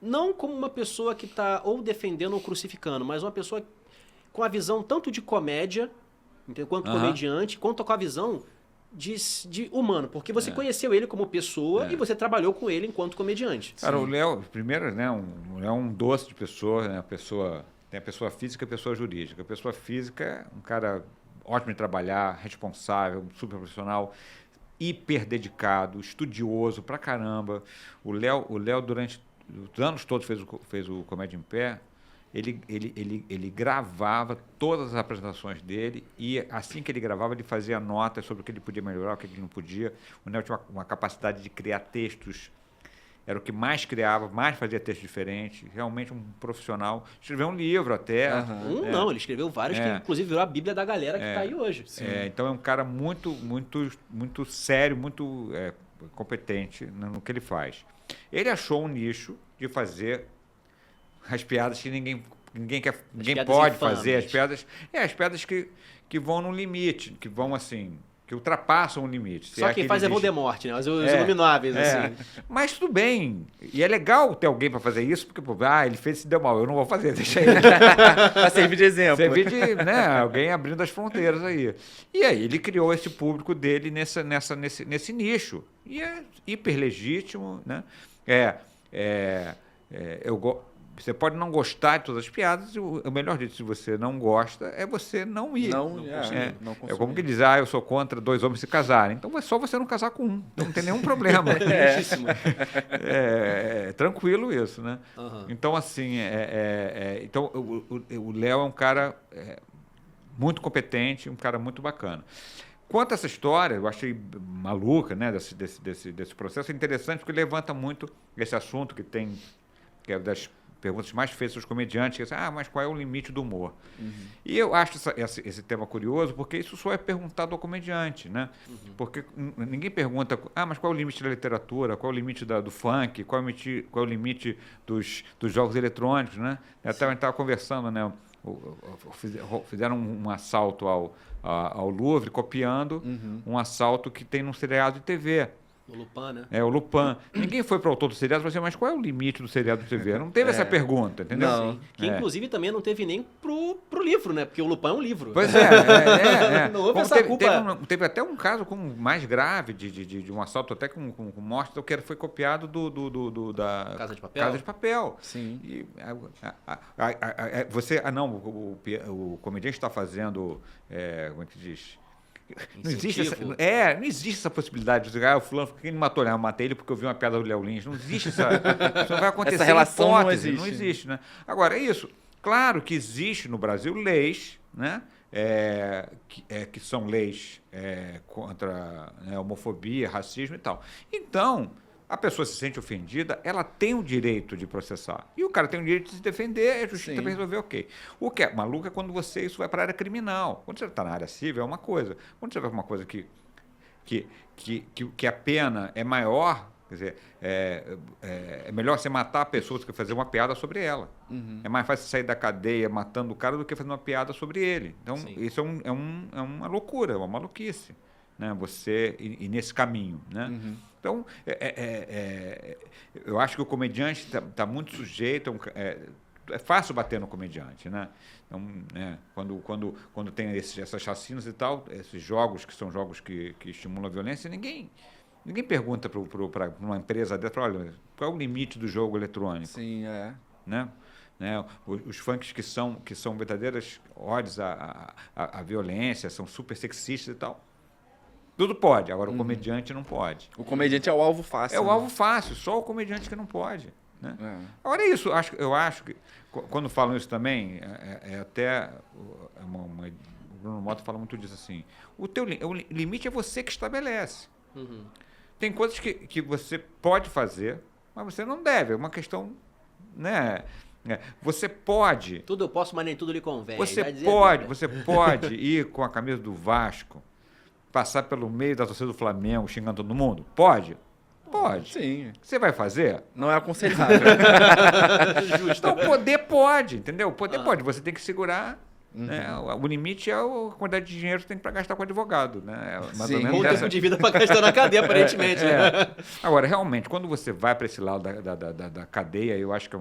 não como uma pessoa que está ou defendendo ou crucificando, mas uma pessoa com a visão tanto de comédia, quanto comediante, quanto com a visão de humano, porque você conheceu ele como pessoa e você trabalhou com ele enquanto comediante. Cara, o Léo, primeiro, né, é um doce de pessoa, né, tem a pessoa física e a pessoa jurídica. A pessoa física é um cara ótimo de trabalhar, responsável, super profissional, hiper dedicado, estudioso pra caramba. O Léo durante os anos todos fez o Comédia em Pé. Ele gravava todas as apresentações dele e assim que ele gravava, ele fazia notas sobre o que ele podia melhorar, o que ele não podia. O Léo tinha uma capacidade de criar textos, era o que mais criava, mais fazia textos diferentes, realmente um profissional. Escreveu um livro até. Não, ele escreveu vários, que inclusive virou a Bíblia da galera que está aí hoje. Então é um cara muito, muito, muito sério, muito competente no que ele faz. Ele achou um nicho de fazer as piadas que ninguém pode fazer, as piadas que vão no limite, que vão assim, que ultrapassam o limite. Só quem faz é Voldemort, né? Os inomináveis, assim. Mas tudo bem. E é legal ter alguém para fazer isso, porque, ele fesse e deu mal, eu não vou fazer, deixa ele. Para servir de exemplo. Servir de, alguém abrindo as fronteiras aí. E aí ele criou esse público dele nesse nicho. E é hiper legítimo, né? Você pode não gostar de todas as piadas, e o melhor jeito, se você não gosta, é você não ir. Não consumir. É como que diz, eu sou contra 2 homens se casarem. Então é só você não casar com um, não tem nenhum problema. É tranquilo isso, né? Então, assim, então, o Léo é um cara muito competente, um cara muito bacana. Quanto a essa história, eu achei maluca, né, desse processo, é interessante porque levanta muito esse assunto que é das perguntas mais feitas aos comediantes, que é, mas qual é o limite do humor? E eu acho esse tema curioso, porque isso só é perguntado ao comediante, né? Porque ninguém pergunta, mas qual é o limite da literatura, qual é o limite do funk, qual é o limite dos jogos eletrônicos, né? Até a gente estava conversando, né? Fizeram um assalto ao Louvre, copiando um assalto que tem num seriado de TV. O Lupin, né? O Lupin. Ninguém foi para o autor do seriado e falou assim, mas qual é o limite do seriado que você vê? Não teve essa pergunta, entendeu? Não. Que inclusive também não teve nem pro livro, né? Porque o Lupin é um livro. Pois é. Não houve essa culpa. Teve até um caso mais grave de um assalto até com morte, que foi copiado da Casa de Papel. Casa de Papel. Sim. E, o comediante está fazendo, como é que diz? Não existe essa possibilidade de dizer, o fulano, quem me matou? Eu matei ele porque eu vi uma piada do Léo Lins. Não existe isso não vai acontecer. Essa relação hipótese, não existe, né? Agora, é isso. Claro que existe no Brasil leis, né? Que são leis contra homofobia, racismo e tal. Então, a pessoa se sente ofendida, ela tem o direito de processar. E o cara tem o direito de se defender, a justiça vai resolver, ok. O que é maluco é quando isso vai para a área criminal. Quando você está na área civil, é uma coisa. Quando você vai para uma coisa que a pena é maior, quer dizer, é melhor você matar a pessoa do que fazer uma piada sobre ela. Uhum. É mais fácil sair da cadeia matando o cara do que fazer uma piada sobre ele. Então, isso é uma loucura, é uma maluquice. Né? Você ir nesse caminho, né? Uhum. Então, eu acho que o comediante está muito sujeito. É fácil bater no comediante, né? Então, quando tem essas chacinas e tal, esses jogos que são jogos que estimulam a violência, ninguém pergunta para uma empresa dessa, olha, qual é o limite do jogo eletrônico? Sim, Né? Os funks que são verdadeiras odes à violência, são super sexistas e tal. Tudo pode, agora o comediante não pode. O comediante é o alvo fácil. É o alvo fácil, só o comediante que não pode. Né? Agora é isso, eu acho que, quando falam isso também, o Bruno Mota fala muito disso assim, o limite é você que estabelece. Uhum. Tem coisas que você pode fazer, mas você não deve, é uma questão, né? Você pode... Tudo eu posso, mas nem tudo lhe convém. Você pode ir com a camisa do Vasco, passar pelo meio da torcida do Flamengo xingando todo mundo? Pode? Pode. Sim. Você vai fazer? Não é aconselhável. Então, poder pode, entendeu? Poder pode. Você tem que segurar. Né? O limite é a quantidade de dinheiro que você tem para gastar com advogado. Né? Mais ou menos o tempo de vida para gastar na cadeia, aparentemente. Né? Agora, realmente, quando você vai para esse lado da cadeia, eu acho que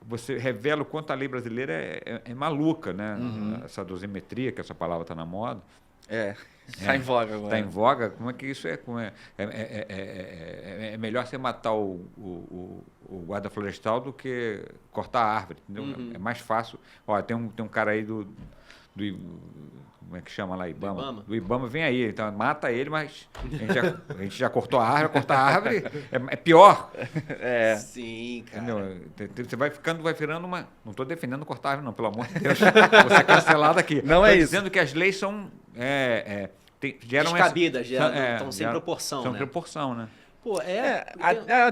você revela o quanto a lei brasileira é maluca, né? Essa dosimetria, que essa palavra está na moda. Está em voga agora. Está em voga? Como é que isso é? É melhor você matar o guarda florestal do que cortar a árvore, entendeu? É mais fácil. Olha, tem um cara aí do como é que chama lá? Ibama. Do Ibama, vem aí. Então, mata ele, mas a gente já cortou a árvore. Cortar a árvore é pior. Sim, cara. Entendeu? Você vai virando uma... Não estou defendendo cortar a árvore, não, pelo amor de Deus. Você é cancelado aqui. Não é isso. Dizendo que as leis são... geram descabidas, estão sem proporção, São né? proporção, né? Pô,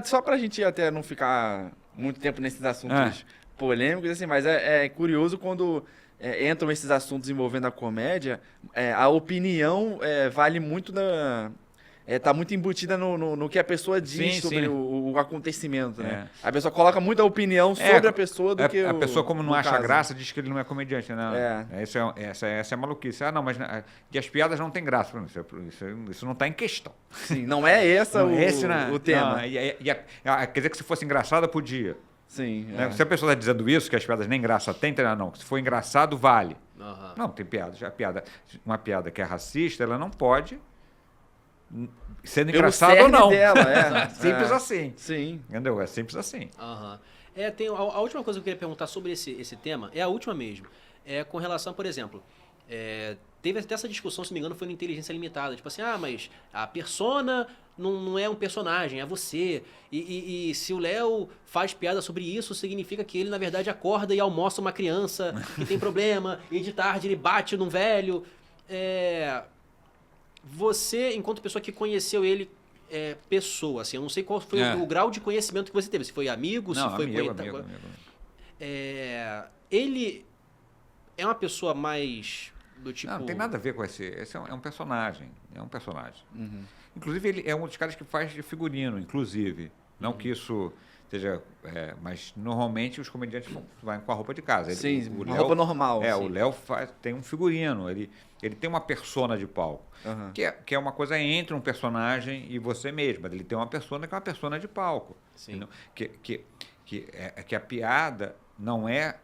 só pra gente até não ficar muito tempo nesses assuntos polêmicos, assim, mas é curioso quando entram esses assuntos envolvendo a comédia, a opinião vale muito tá muito embutida no que a pessoa diz sobre o acontecente, né? A pessoa coloca muita opinião sobre a pessoa do que a pessoa, como não acha graça, diz que ele não é comediante, né? Essa é a maluquice. Não, mas que as piadas não têm graça. Isso não está em questão. Sim, não é o tema. Quer dizer que se fosse engraçada, podia. Sim. Se a pessoa está dizendo isso, que as piadas nem graça tem, não. Se for engraçado, vale. Não, tem piada. Uma piada que é racista, ela não pode... sendo engraçado ou não. Dela, simples assim. Sim. Entendeu? É simples assim. Tem a última coisa que eu queria perguntar sobre esse tema, é a última mesmo. Com relação, por exemplo, teve até essa discussão, se não me engano, foi no Inteligência Limitada. Tipo assim, mas a persona não é um personagem, é você. E se o Léo faz piada sobre isso, significa que ele, na verdade, acorda e almoça uma criança que tem problema, e de tarde ele bate num velho. Você, enquanto pessoa que conheceu ele, pessoa, assim, eu não sei qual foi o grau de conhecimento que você teve. Se foi amigo, se foi... Amigo. Ele é uma pessoa mais do tipo... Não tem nada a ver com esse é um personagem. É um personagem. Uhum. Inclusive, ele é um dos caras que faz de figurino, inclusive. Não que isso seja, mas normalmente os comediantes vão com a roupa de casa. Sim, uma roupa normal. O Léo tem um figurino, ele tem uma persona de palco, que é uma coisa entre um personagem e você mesmo. Ele tem uma persona que é uma persona de palco. Sim. Que a piada não é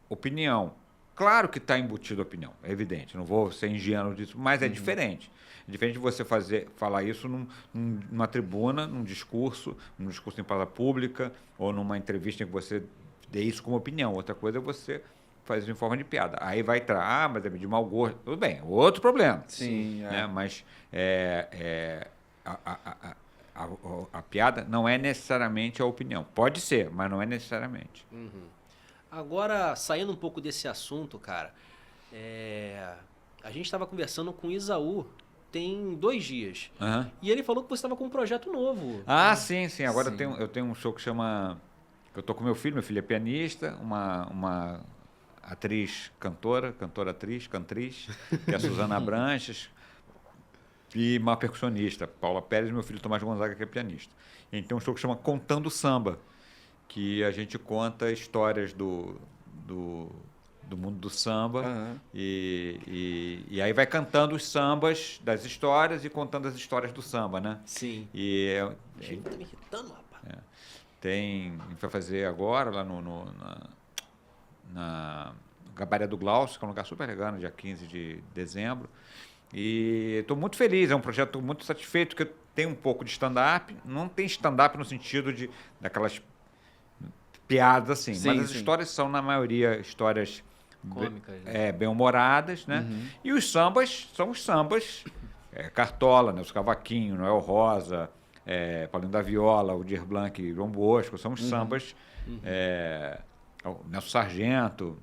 opinião. Claro que está embutido a opinião, é evidente, não vou ser ingênuo disso, mas é diferente. É diferente de você falar isso numa tribuna, num discurso em praça pública, ou numa entrevista em que você dê isso como opinião. Outra coisa é você fazer isso em forma de piada. Aí vai entrar, mas é de mau gosto. Tudo bem, outro problema. Sim. Né? Mas a piada não é necessariamente a opinião. Pode ser, mas não é necessariamente. Agora, saindo um pouco desse assunto, cara, a gente estava conversando com o Isaú tem 2 dias. E ele falou que você estava com um projeto novo. Sim. Agora eu tenho um show que chama... Eu tô com meu filho é pianista, uma atriz, cantriz, que é a Suzana Abranches, e uma percussionista, Paula Pérez, e meu filho Tomás Gonzaga, que é pianista. A gente tem um show que chama Contando Samba, que a gente conta histórias do mundo do samba e aí vai cantando os sambas das histórias e contando as histórias do samba, né? Sim. O Chico tá me irritando, rapaz. A gente vai fazer agora lá na Gabaré do Glaucio, que é um lugar super legal, no dia 15 de dezembro. E estou muito feliz, é um projeto muito satisfeito, que tem um pouco de stand-up. Não tem stand-up no sentido daquelas piadas assim, mas as histórias são, na maioria, histórias cômicas, bem-humoradas, né? E os sambas são os sambas Cartola, Nelson Cavaquinho, Noel Rosa, Paulinho da Viola, Aldir Blanc e João Bosco, são os sambas Nelson Sargento,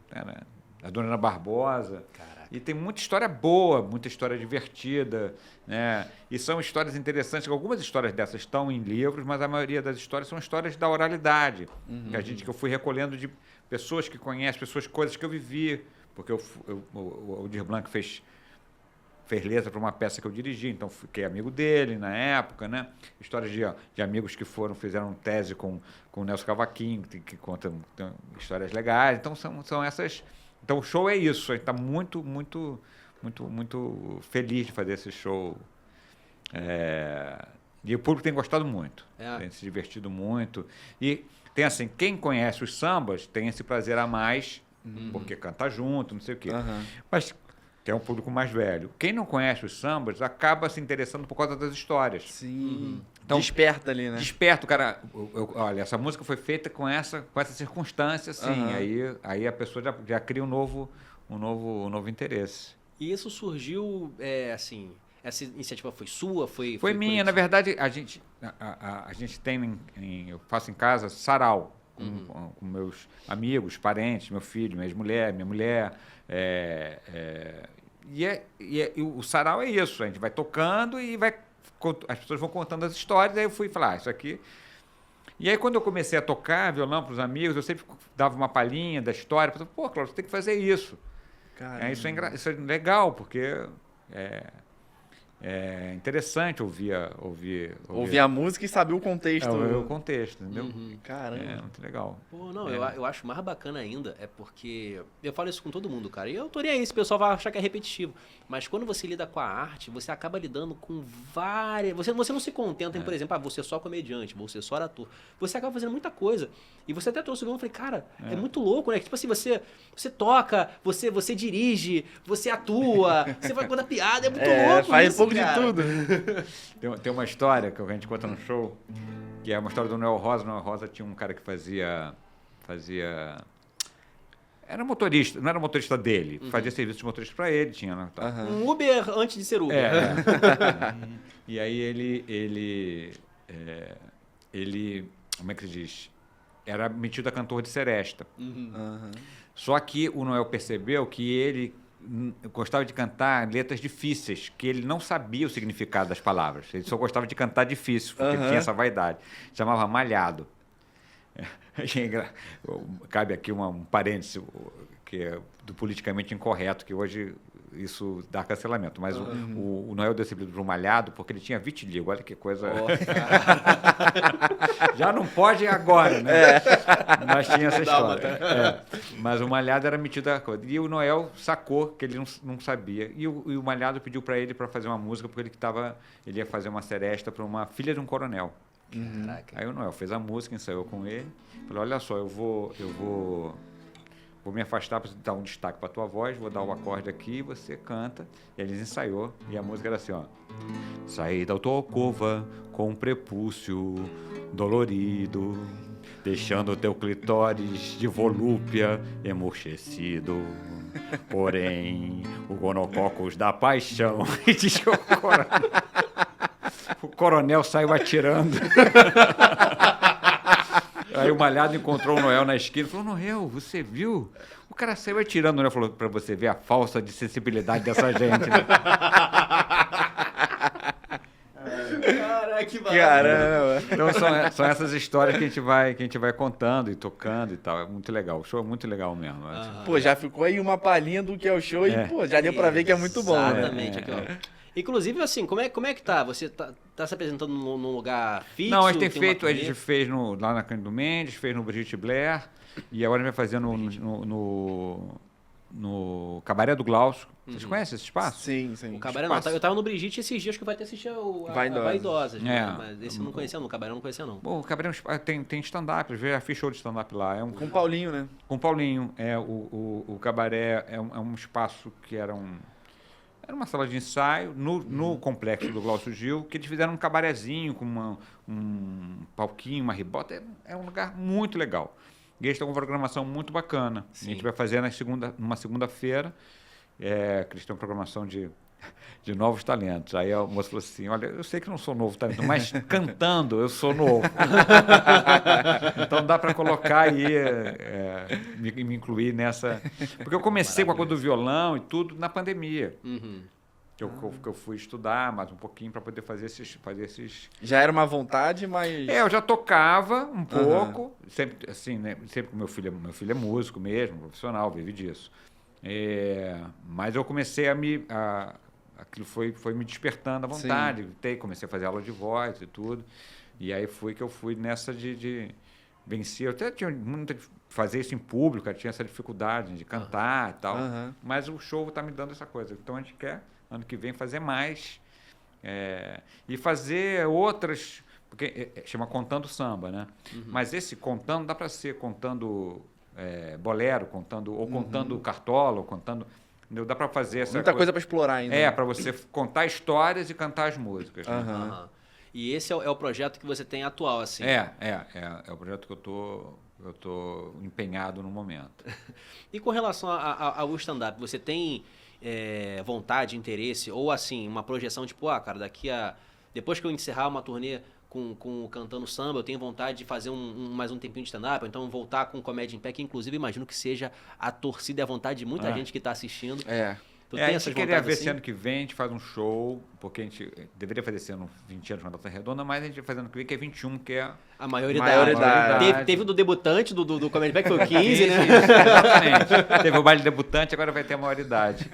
a Dona Ana Barbosa. Caraca. E tem muita história boa, muita história divertida, né? E são histórias interessantes. Algumas histórias dessas estão em livros, mas a maioria das histórias são histórias da oralidade, que eu fui recolhendo de pessoas que conhecem, coisas que eu vivi, porque o Aldir Blanc fez letra para uma peça que eu dirigi, então fiquei amigo dele na época, né? Histórias de amigos que fizeram tese com o Nelson Cavaquinho, que contam histórias legais. Então são essas. Então o show é isso. A gente está muito, muito, muito, muito feliz de fazer esse show. E o público tem gostado muito, tem se divertido muito. E tem assim, quem conhece os sambas tem esse prazer a mais, porque canta junto, não sei o quê. Mas que é um público mais velho. Quem não conhece os sambas acaba se interessando por causa das histórias. Sim. Então, desperta ali, né? Desperta, cara. Olha, essa música foi feita com essa circunstância, assim. Aí a pessoa já cria um novo interesse. E isso surgiu, assim... Essa iniciativa foi sua? Foi minha. Na verdade, a gente tem... eu faço em casa sarau com meus amigos, parentes, meu filho, minha mulher. E o sarau é isso, a gente vai tocando e as pessoas vão contando as histórias, aí eu fui falar, isso aqui... E aí, quando eu comecei a tocar violão para os amigos, eu sempre dava uma palhinha da história, eu falei, pô, Cláudio, você tem que fazer isso. Isso é legal, porque é interessante ouvir a música e saber o contexto. O contexto, entendeu? Caramba. É muito legal. Pô, não, eu acho mais bacana ainda, porque eu falo isso com todo mundo, cara. E eu tô nem aí, esse pessoal vai achar que é repetitivo. Mas quando você lida com a arte, você acaba lidando com várias... Você não se contenta em, por exemplo, você só comediante, você só ator. Você acaba fazendo muita coisa. E você até trouxe o violão e falei, cara, é muito louco, né? Tipo assim, você toca, você dirige, você atua, você vai contar piada, é muito louco faz isso, um pouco cara. de tudo. Tem uma história que a gente conta no show, que é uma história do Noel Rosa. O Noel Rosa tinha um cara que fazia... Era motorista, não era motorista dele, fazia serviço de motorista para ele, tinha... Um Uber antes de ser Uber. E aí ele, como é que se diz? Era metido a cantor de seresta. Só que o Noel percebeu que ele gostava de cantar letras difíceis, que ele não sabia o significado das palavras. Ele só gostava de cantar difícil, porque tinha essa vaidade. Chamava Malhado. Cabe aqui um parêntese que é do politicamente incorreto, que hoje isso dá cancelamento. Mas o Noel deu esse apelido pro Malhado porque ele tinha vitiligo. Olha que coisa... Já não pode agora, né? Mas tinha essa história. Mas o Malhado era metido a coisa. E o Noel sacou que ele não sabia. E o Malhado pediu para ele para fazer uma música porque ele ia fazer uma seresta para uma filha de um coronel. Aí o Noel fez a música, ensaiou com ele. Falou, olha só, eu vou me afastar para dar um destaque para tua voz, vou dar o acorde aqui, você canta. E eles ensaiou, e a música era assim, ó. Saí da tua alcova com um prepúcio dolorido, deixando teu clitóris de volúpia emurchecido. Porém, o gonococos da paixão. E diz que o coronel saiu atirando. Aí o Malhado encontrou o Noel na esquina e falou, Noel, você viu? O cara saiu atirando. O Noel falou, para você ver a falsa de sensibilidade dessa gente. Né? Caraca, que Caramba! Então são essas histórias que a gente vai contando e tocando e tal. É muito legal. O show é muito legal mesmo. Pô, já ficou aí uma palhinha do que é o show e, pô, já deu pra ver que é muito bom, né? Exatamente. Aqui, ó. Inclusive, assim, como é que tá? Você tá se apresentando num lugar fixo? Não, a gente a gente fez lá na Cândido Mendes, fez no Brigitte Blair, e agora a gente vai fazer no Cabaré do Glaucio. Vocês conhecem esse espaço? Sim, sim. O Cabaré não, eu tava no Brigitte esses dias que vai ter assistir a Vaidosas. Né? Mas esse eu não conhecia não, o Cabaré eu não conhecia não. Bom, o Cabaré tem stand-up, já fiz show de stand-up lá. Com o Paulinho, né? Com o Paulinho. O Cabaré é um espaço que era uma sala de ensaio no complexo do Glaucio Gil, que eles fizeram um cabarezinho com um palquinho, uma ribota. É um lugar muito legal. E eles estão com uma programação muito bacana. Sim. A gente vai fazer numa segunda-feira, que eles têm uma programação de novos talentos. Aí a moça falou assim, olha, eu sei que não sou novo talento, mas cantando eu sou novo. Então dá para colocar aí, me incluir nessa... Porque eu comecei com a coisa do violão e tudo na pandemia. Que eu fui estudar mais um pouquinho para poder fazer esses... Já era uma vontade, mas... eu já tocava um pouco, sempre assim, né? Sempre com meu filho é músico mesmo, profissional, vive disso. Mas eu comecei aquilo foi me despertando a vontade. Comecei a fazer aula de voz e tudo. E aí que eu fui nessa de vencer. Eu até tinha muita fazer isso em público, eu tinha essa dificuldade de cantar e tal. Mas o show está me dando essa coisa. Então a gente quer, ano que vem, fazer mais. E fazer outras... Porque chama Contando Samba, né? Mas esse contando dá para ser contando... bolero, contando cartola, ou contando... Entendeu? Dá para fazer essa muita coisa para explorar ainda. Para você contar histórias e cantar as músicas. Né? E esse é o projeto que você tem atual, assim? É o projeto que eu tô empenhado no momento. E com relação ao stand-up, você tem vontade, interesse, ou assim, uma projeção tipo, cara, depois que eu encerrar uma turnê com Cantando Samba, eu tenho vontade de fazer mais um tempinho de stand-up, ou então voltar com Comédia em Pé, que inclusive imagino que seja a torcida e a vontade de muita gente que está assistindo. A gente queria ver esse ano que vem, a gente faz um show, porque a gente deveria fazer esse ano 20 anos de uma data redonda, mas a gente vai fazer ano que vem, que é 21, que é a maioridade. Teve o do debutante do Comedy Pack, foi o 15, né? Exatamente. Teve o baile debutante, agora vai ter a maioridade.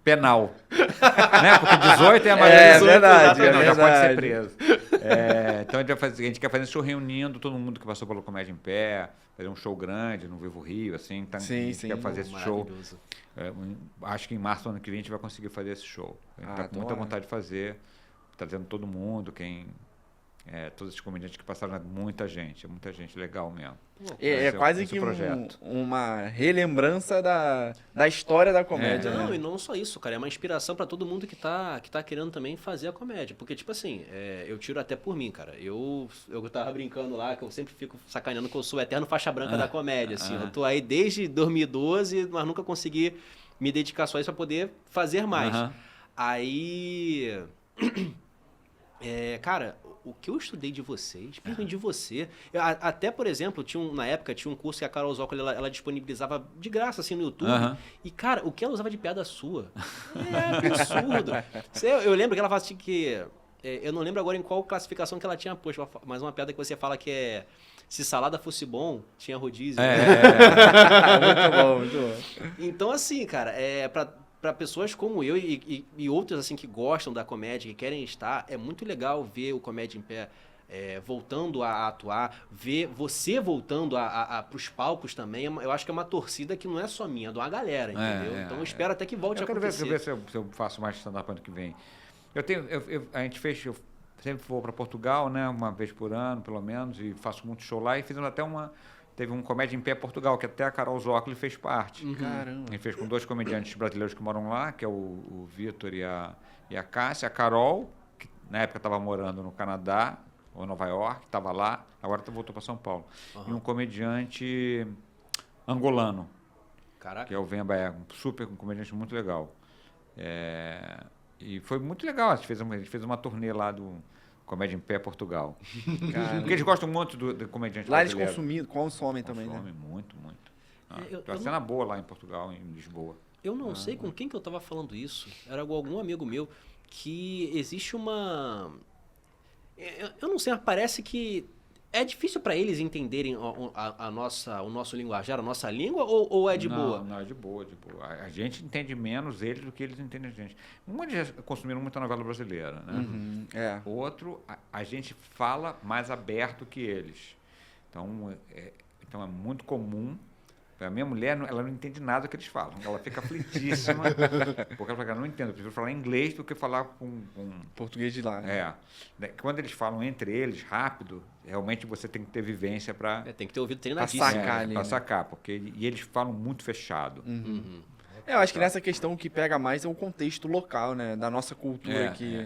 Penal. Né? Porque 18 é a maioridade. É verdade, já pode ser preso. Então a gente quer fazer um show reunindo todo mundo que passou pelo Comédia em Pé, fazer um show grande no Vivo Rio, assim. Então, sim, a gente quer fazer esse show. Acho que em março do ano que vem a gente vai conseguir fazer esse show. A gente está com muita vontade de fazer, trazendo todo mundo, todos esses comediantes que passaram, muita gente legal mesmo. É quase que uma relembrança da história da comédia. Não, né? E não só isso, cara, é uma inspiração para todo mundo que tá querendo também fazer a comédia. Porque, tipo assim, eu tiro até por mim, cara. Eu tava brincando lá, que eu sempre fico sacaneando que eu sou o eterno faixa branca da comédia, assim. Eu tô aí desde 2012, mas nunca consegui me dedicar só a isso pra poder fazer mais. Aí... cara, o que eu estudei de vocês, principalmente de você... Até, por exemplo, na época, tinha um curso que a Carol Zócoli, ela disponibilizava de graça, assim, no YouTube. E, cara, o que ela usava de piada sua é absurdo. Eu lembro que ela falava assim que... eu não lembro agora em qual classificação que ela tinha posto, mas uma piada que você fala que é... Se salada fosse bom, tinha rodízio. Muito bom, muito bom. Então, assim, cara, para pessoas como eu e outras assim que gostam da comédia, que querem estar, é muito legal ver o Comédia em Pé voltando a atuar, ver você voltando para os palcos também. Eu acho que é uma torcida que não é só minha, é de uma galera, entendeu? Então eu espero até que volte a acontecer. Eu quero ver se eu faço mais stand-up ano que vem. Eu sempre vou para Portugal, né, uma vez por ano, pelo menos, e faço muito show lá, e fizemos até teve um Comédia em Pé Portugal, que até a Carol Zócoli fez parte. Caramba. A gente fez com 2 comediantes brasileiros que moram lá, que é o Vitor e a Cássia. A Carol, que na época estava morando no Canadá, ou Nova York, estava lá, agora voltou para São Paulo. E um comediante angolano, Caraca. que é o Vemba, um comediante muito legal. E foi muito legal, a gente fez uma turnê lá do Comédia em Pé Portugal. Porque eles gostam muito do comediante lá brasileiro. Lá eles consomem também, né? Consomem muito. Tem uma cena boa lá em Portugal, em Lisboa. Eu não sei com quem que eu estava falando isso. Era algum amigo meu que existe uma... Eu não sei, mas parece que é difícil para eles entenderem o nosso linguajar, a nossa língua, ou é de boa? Não, é de boa. A gente entende menos eles do que eles entendem a gente. Um deles consumiram muita novela brasileira, né? Outro, a gente fala mais aberto que eles. Então é muito comum. A minha mulher, ela não entende nada do que eles falam. Ela fica aflitíssima, porque ela fala, não entendo, eu prefiro falar inglês do que falar com português de lá. Né? Quando eles falam entre eles, rápido, realmente você tem que ter vivência para... tem que ter ouvido treinadíssimo. Para sacar ali. Para sacar, e eles falam muito fechado. Eu acho que nessa questão o que pega mais é o contexto local, né? Da nossa cultura aqui.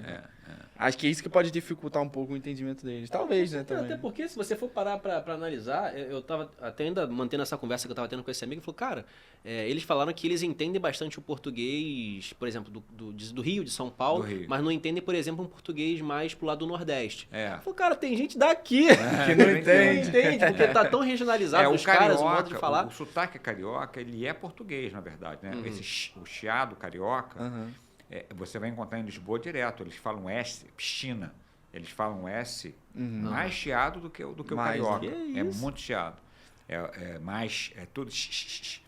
Acho que é isso que pode dificultar um pouco o entendimento deles. Talvez, né? Também. Até porque, se você for parar pra analisar, eu tava até ainda mantendo essa conversa que eu tava tendo com esse amigo, ele falou, cara, eles falaram que eles entendem bastante o português, por exemplo, do Rio, de São Paulo, mas não entendem, por exemplo, um português mais pro lado do Nordeste. Ele falou, cara, tem gente daqui que não entende, porque tá tão regionalizado os caras, o modo de falar. O sotaque carioca, ele é português, na verdade, né? O chiado carioca... você vai encontrar em Lisboa direto. Eles falam S, piscina. Eles falam S mais chiado do que o carioca. É muito chiado. É tudo... Eles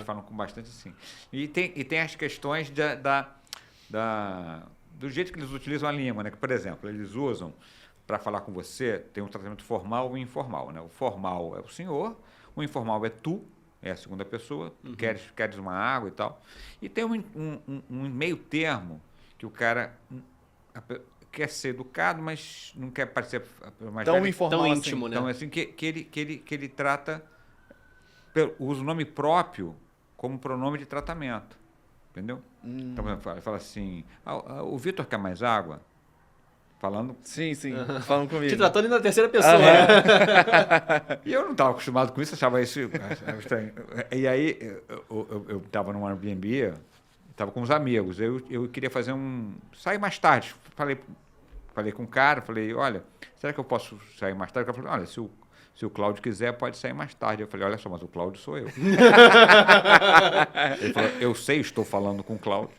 falam com bastante assim. E tem as questões do jeito que eles utilizam a língua, né? Que, por exemplo, eles usam, para falar com você, tem um tratamento formal e informal, né? O formal é o senhor, o informal é tu, é a segunda pessoa, queres uma água e tal. E tem um meio termo que o cara quer ser educado, mas não quer parecer mais tão informal, tão íntimo, né? Então, assim, que ele trata, usa o nome próprio como pronome de tratamento. Entendeu? Então, ele fala assim, o Vitor quer mais água? Falando... Sim. Falando comigo. Te tratando na terceira pessoa. E eu não estava acostumado com isso, achava isso estranho. E aí, eu estava num Airbnb, estava com uns amigos, eu queria sair mais tarde. Falei com o cara, falei, olha, será que eu posso sair mais tarde? O cara falou, olha, se o Cláudio quiser, pode sair mais tarde. Eu falei, olha só, mas o Cláudio sou eu. Ele falou, eu sei, estou falando com o Cláudio.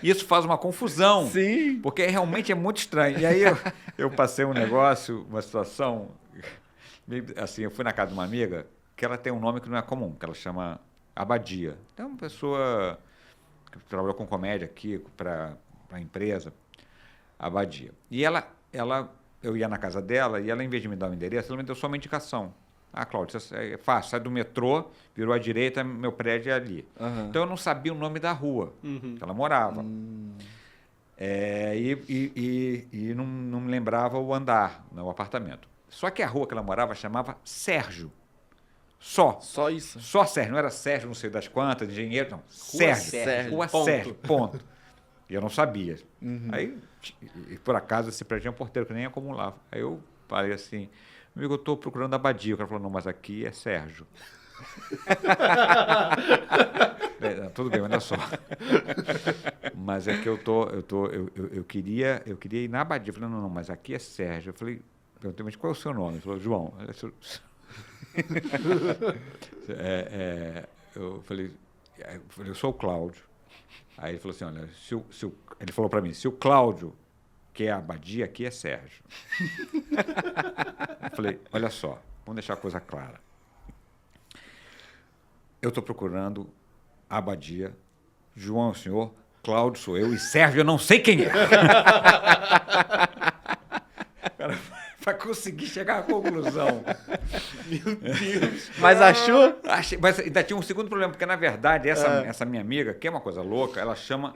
Isso faz uma confusão. Sim. Porque realmente é muito estranho. E aí eu passei uma situação, assim, eu fui na casa de uma amiga, que ela tem um nome que não é comum, que ela chama Abadia. Então, uma pessoa que trabalhou com comédia aqui para a empresa, Abadia. E eu ia na casa dela e ela, em vez de me dar o endereço, ela me deu só uma indicação. Cláudio, é fácil, sai do metrô, virou à direita, meu prédio é ali. Então eu não sabia o nome da rua que ela morava. E não me lembrava o andar, o apartamento. Só que a rua que ela morava chamava Sérgio. Só isso? Só Sérgio, não era Sérgio não sei das quantas, engenheiro, não. Sérgio. Rua Sérgio, ponto. E eu não sabia. Aí, por acaso, esse prédio é um porteiro que nem acumulava. Aí eu falei assim, amigo, eu estou procurando a Abadia. O cara falou, não, mas aqui é Sérgio. Tudo bem, olha só. Mas é que eu queria ir na Abadia. Eu falei, não, mas aqui é Sérgio. Eu falei, perguntei, mas qual é o seu nome? Ele falou, João. Eu falei, eu sou o Cláudio. Aí ele falou assim, olha, ele falou para mim, se o Cláudio quer a Abadia, aqui é Sérgio. Eu falei, olha só, vamos deixar a coisa clara. Eu estou procurando a Abadia João é o senhor, Cláudio sou eu e Sérgio eu não sei quem é. Para conseguir chegar à conclusão. Meu Deus. Mas achou? Achei, mas ainda tinha um segundo problema, porque na verdade essa minha amiga, que é uma coisa louca, ela chama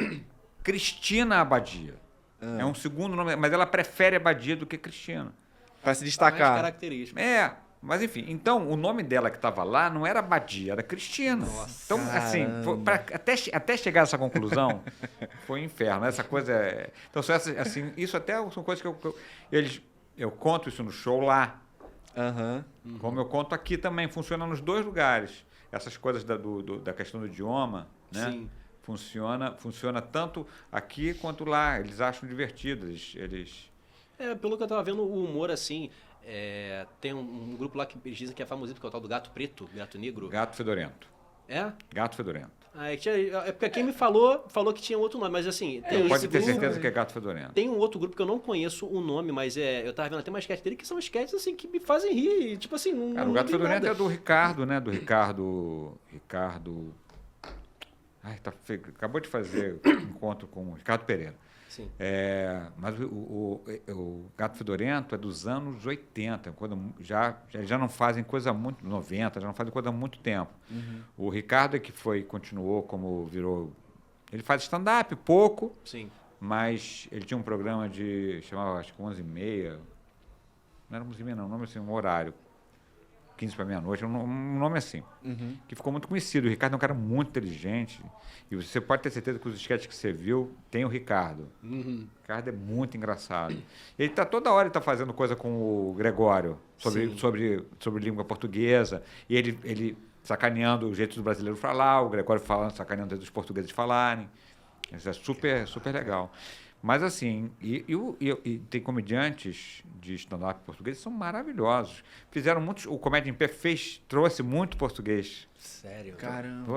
Cristina Abadia. É um segundo nome, mas ela prefere Abadia do que Cristina. Para se destacar. Mais característico. Mas enfim, então o nome dela que estava lá não era Abadia, era Cristina. Nossa, então, assim, até chegar a essa conclusão, foi um inferno. Essa coisa é. Então, assim, isso até são coisas que eu conto isso no show lá. Como eu conto aqui também, funciona nos dois lugares. Essas coisas da questão do idioma, né? Sim. Funciona tanto aqui quanto lá. Eles acham divertido. Pelo que eu tava vendo, o humor, assim, tem um grupo lá que eles dizem que é famosinho, que é o tal do Gato Preto, Gato Negro. Gato Fedorento. É? Gato Fedorento. Porque quem me falou que tinha outro nome, mas assim... Pode ter certeza que é Gato Fedorento. Tem um outro grupo que eu não conheço o nome, mas eu tava vendo até uma sketch dele que são sketches assim, que me fazem rir, tipo assim... Cara, o Gato Fedorento é do Ricardo, né? Do Ricardo... Acabou de fazer encontro com o Ricardo Pereira. Sim. Mas o Gato Fedorento é dos anos 80, quando já não fazem coisa muito... 90, já não fazem coisa há muito tempo. O Ricardo é que continuou como virou... Ele faz stand-up pouco, sim, mas ele tinha um programa chamava, acho que 11h30, não era 11h30 não, nome assim, um horário, 15 para meia-noite, um nome assim, que ficou muito conhecido. O Ricardo é um cara muito inteligente, e você pode ter certeza que os sketches que você viu, tem o Ricardo. O Ricardo é muito engraçado. Ele toda hora ele tá fazendo coisa com o Gregório, sobre língua portuguesa, e ele sacaneando o jeito do brasileiro falar, o Gregório sacaneando o jeito dos portugueses falarem. Isso é super, super legal. Mas assim, e tem comediantes de stand-up português que são maravilhosos. Fizeram muitos. O Comédia em Pé trouxe muito português. Sério? Caramba.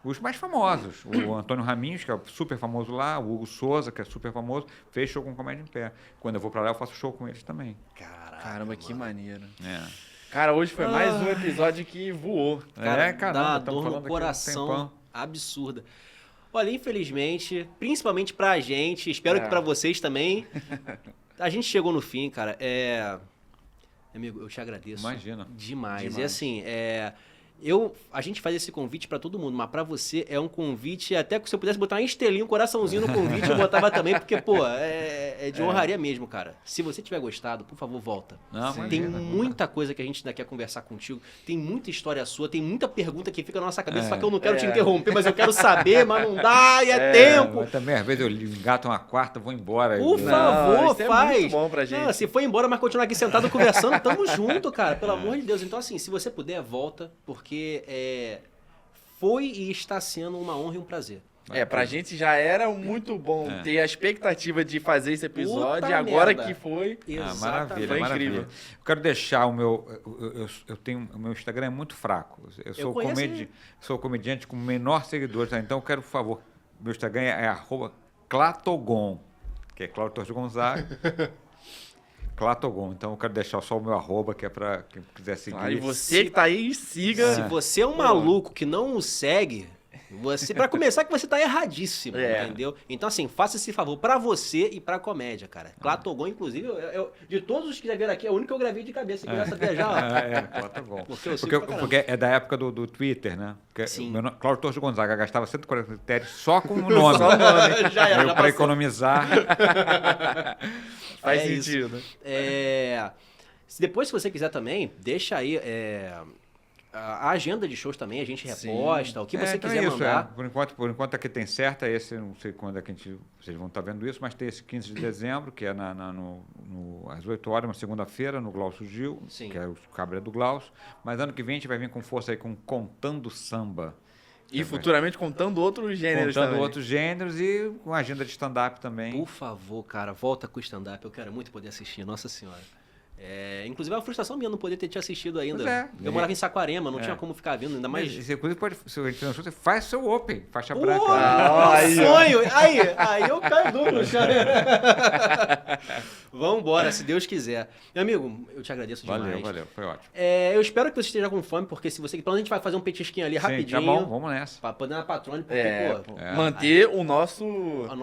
Os mais famosos. O Antônio Raminhos, que é super famoso lá, o Hugo Souza, que é super famoso, fez show com Comédia em Pé. Quando eu vou pra lá, eu faço show com eles também. Caramba, que maneiro. É. Cara, hoje foi mais um episódio que voou. Cara, caramba, dá dor no coração absurda. Olha, infelizmente, principalmente pra gente, espero que pra vocês também, a gente chegou no fim, cara. Amigo, eu te agradeço. Imagina. Demais. E assim, a gente faz esse convite pra todo mundo, mas pra você é um convite, até que se eu pudesse botar uma estrelinha, um coraçãozinho no convite, eu botava também, porque, é de honraria mesmo, cara. Se você tiver gostado, por favor, volta. Tem muita coisa que a gente ainda quer conversar contigo, tem muita história sua, tem muita pergunta que fica na nossa cabeça, só que eu não quero te interromper, mas eu quero saber, mas não dá, e tempo. Mas também, às vezes, eu engato uma quarta, vou embora. Por favor, faz. É muito bom pra gente. Se for embora, mas continuar aqui sentado conversando, tamo junto, cara, pelo amor de Deus. Então, assim, se você puder, volta, porque foi e está sendo uma honra e um prazer. Pra gente já era muito bom ter a expectativa de fazer esse episódio, e agora merda. Que foi. Maravilha, foi maravilha. Incrível. Eu quero deixar o meu... Eu tenho, o meu Instagram é muito fraco. Eu sou comediante com menor seguidores, tá? Então eu quero, por favor, meu Instagram é @Clatogon, que é Cláudio Torres Gonzaga. Clatogon. Então eu quero deixar só o meu @, que é para quem quiser seguir. E você que tá aí, siga. Se você é um maluco que não o segue, para começar, que você tá erradíssimo, entendeu? Então, assim, faça esse favor pra você e pra comédia, cara. Clatogon, inclusive, de todos os que já vieram aqui, é o único que eu gravei de cabeça, que essa viajar. Clatogon. Porque é da época do Twitter, né? Sim. Cláudio Torres Gonzaga gastava 140 critérios só com o nome. já para economizar. Faz sentido. Depois, se você quiser também, deixa aí a agenda de shows também, a gente reposta, o que você quiser mandar. Por enquanto aqui tem certa, esse não sei quando é que vocês vão estar vendo isso, mas tem esse 15 de dezembro, que é às 8 horas, uma segunda-feira, no Glaucio Gil, que é o Cabré do Glaucio. Mas ano que vem a gente vai vir com força aí com Contando Samba. E futuramente contando outros gêneros também. Contando outros gêneros e com agenda de stand-up também. Por favor, cara, volta com o stand-up. Eu quero muito poder assistir, nossa senhora. Inclusive, é uma frustração minha não poder ter te assistido ainda. Pois Eu morava em Saquarema, não tinha como ficar vindo, ainda mais... Você, inclusive, pode, se a gente não chuta, faz seu Open, faixa branca. Sonho! Aí eu caio duro no chão. Vambora, se Deus quiser. Meu amigo, eu te agradeço demais. Valeu, foi ótimo. Eu espero que você esteja com fome, porque se você... Pelo menos a gente vai fazer um petisquinho ali rapidinho. Tá bom, vamos nessa. Pra poder na Patrone, porque, manter o nosso...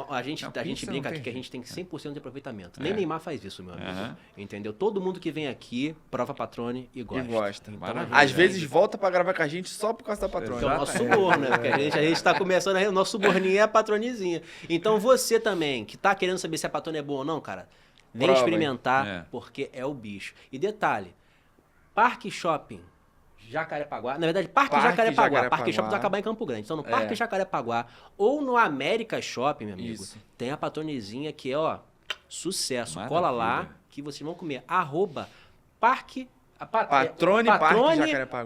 A gente brinca aqui que a gente tem 100% de aproveitamento. Nem Neymar faz isso, meu amigo. Entendeu? Todo mundo que vem aqui prova Patrone e gosta. Então, às vezes volta pra gravar com a gente só por causa da Patrone. Que é o nosso suborno, né? Porque a gente tá começando, o nosso suborninho é a patronezinha. Então você também, que tá querendo saber se a Patrone é boa ou não, cara, vem experimentar, porque é o bicho. E detalhe, Parque Shopping Jacarepaguá, na verdade, Parque Jacarepaguá. Parque Shopping vai acabar em Campo Grande. Então, no Parque Jacarepaguá ou no América Shopping, meu amigo, tem a patronezinha que é, sucesso. Maravilha. Cola lá que vocês vão comer. Patrone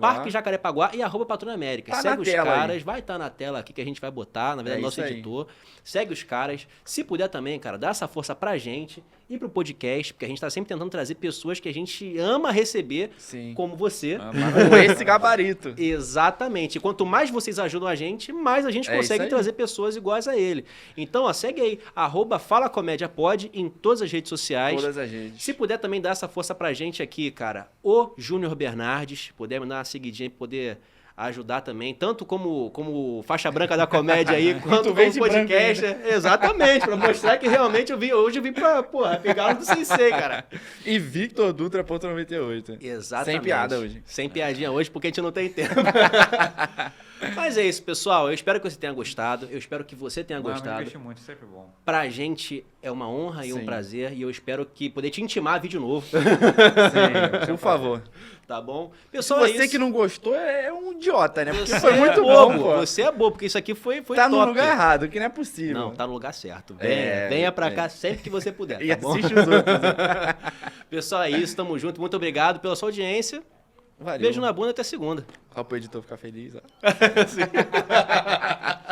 Parque Jacarepaguá e @Patrone América. Segue os caras, vai estar na tela aqui que a gente vai botar, na verdade, nosso editor. Segue os caras. Se puder também, cara, dá essa força pra gente e pro podcast, porque a gente tá sempre tentando trazer pessoas que a gente ama receber, como você. Com esse gabarito. Exatamente. E quanto mais vocês ajudam a gente, mais a gente consegue trazer pessoas iguais a ele. Então, segue aí, @FalaComédiaPod em todas as redes sociais. Todas as redes. Se puder também dar essa força pra gente aqui, cara, o Júnior Bernardes, puder me dar uma seguidinha pra poder ajudar também, tanto como faixa branca da comédia aí, quanto como podcast. Exatamente, pra mostrar que realmente hoje eu vim pra, pegar do Sensei, cara. E Victor Dutra, ponto 98. Exatamente. Sem piada hoje. Sem piadinha hoje, porque a gente não tem tempo. Mas é isso, pessoal. Eu espero que você tenha gostado. Eu espero que você tenha gostado. Eu muito, sempre bom. Pra gente é uma honra e um prazer. E eu espero que poder te intimar a vídeo novo. Por favor. Tá bom? Pessoal, você que não gostou é um idiota, né? Porque você foi muito bobo. bom, pô. Você é bobo, porque isso aqui foi tá top. No lugar errado, que não é possível. Não, tá no lugar certo. Venha pra cá sempre que você puder, tá e bom? assiste os outros. Pessoal, é isso. Tamo junto. Muito obrigado pela sua audiência. Valeu. Beijo na bunda até segunda. Só pro editor ficar feliz. Ó.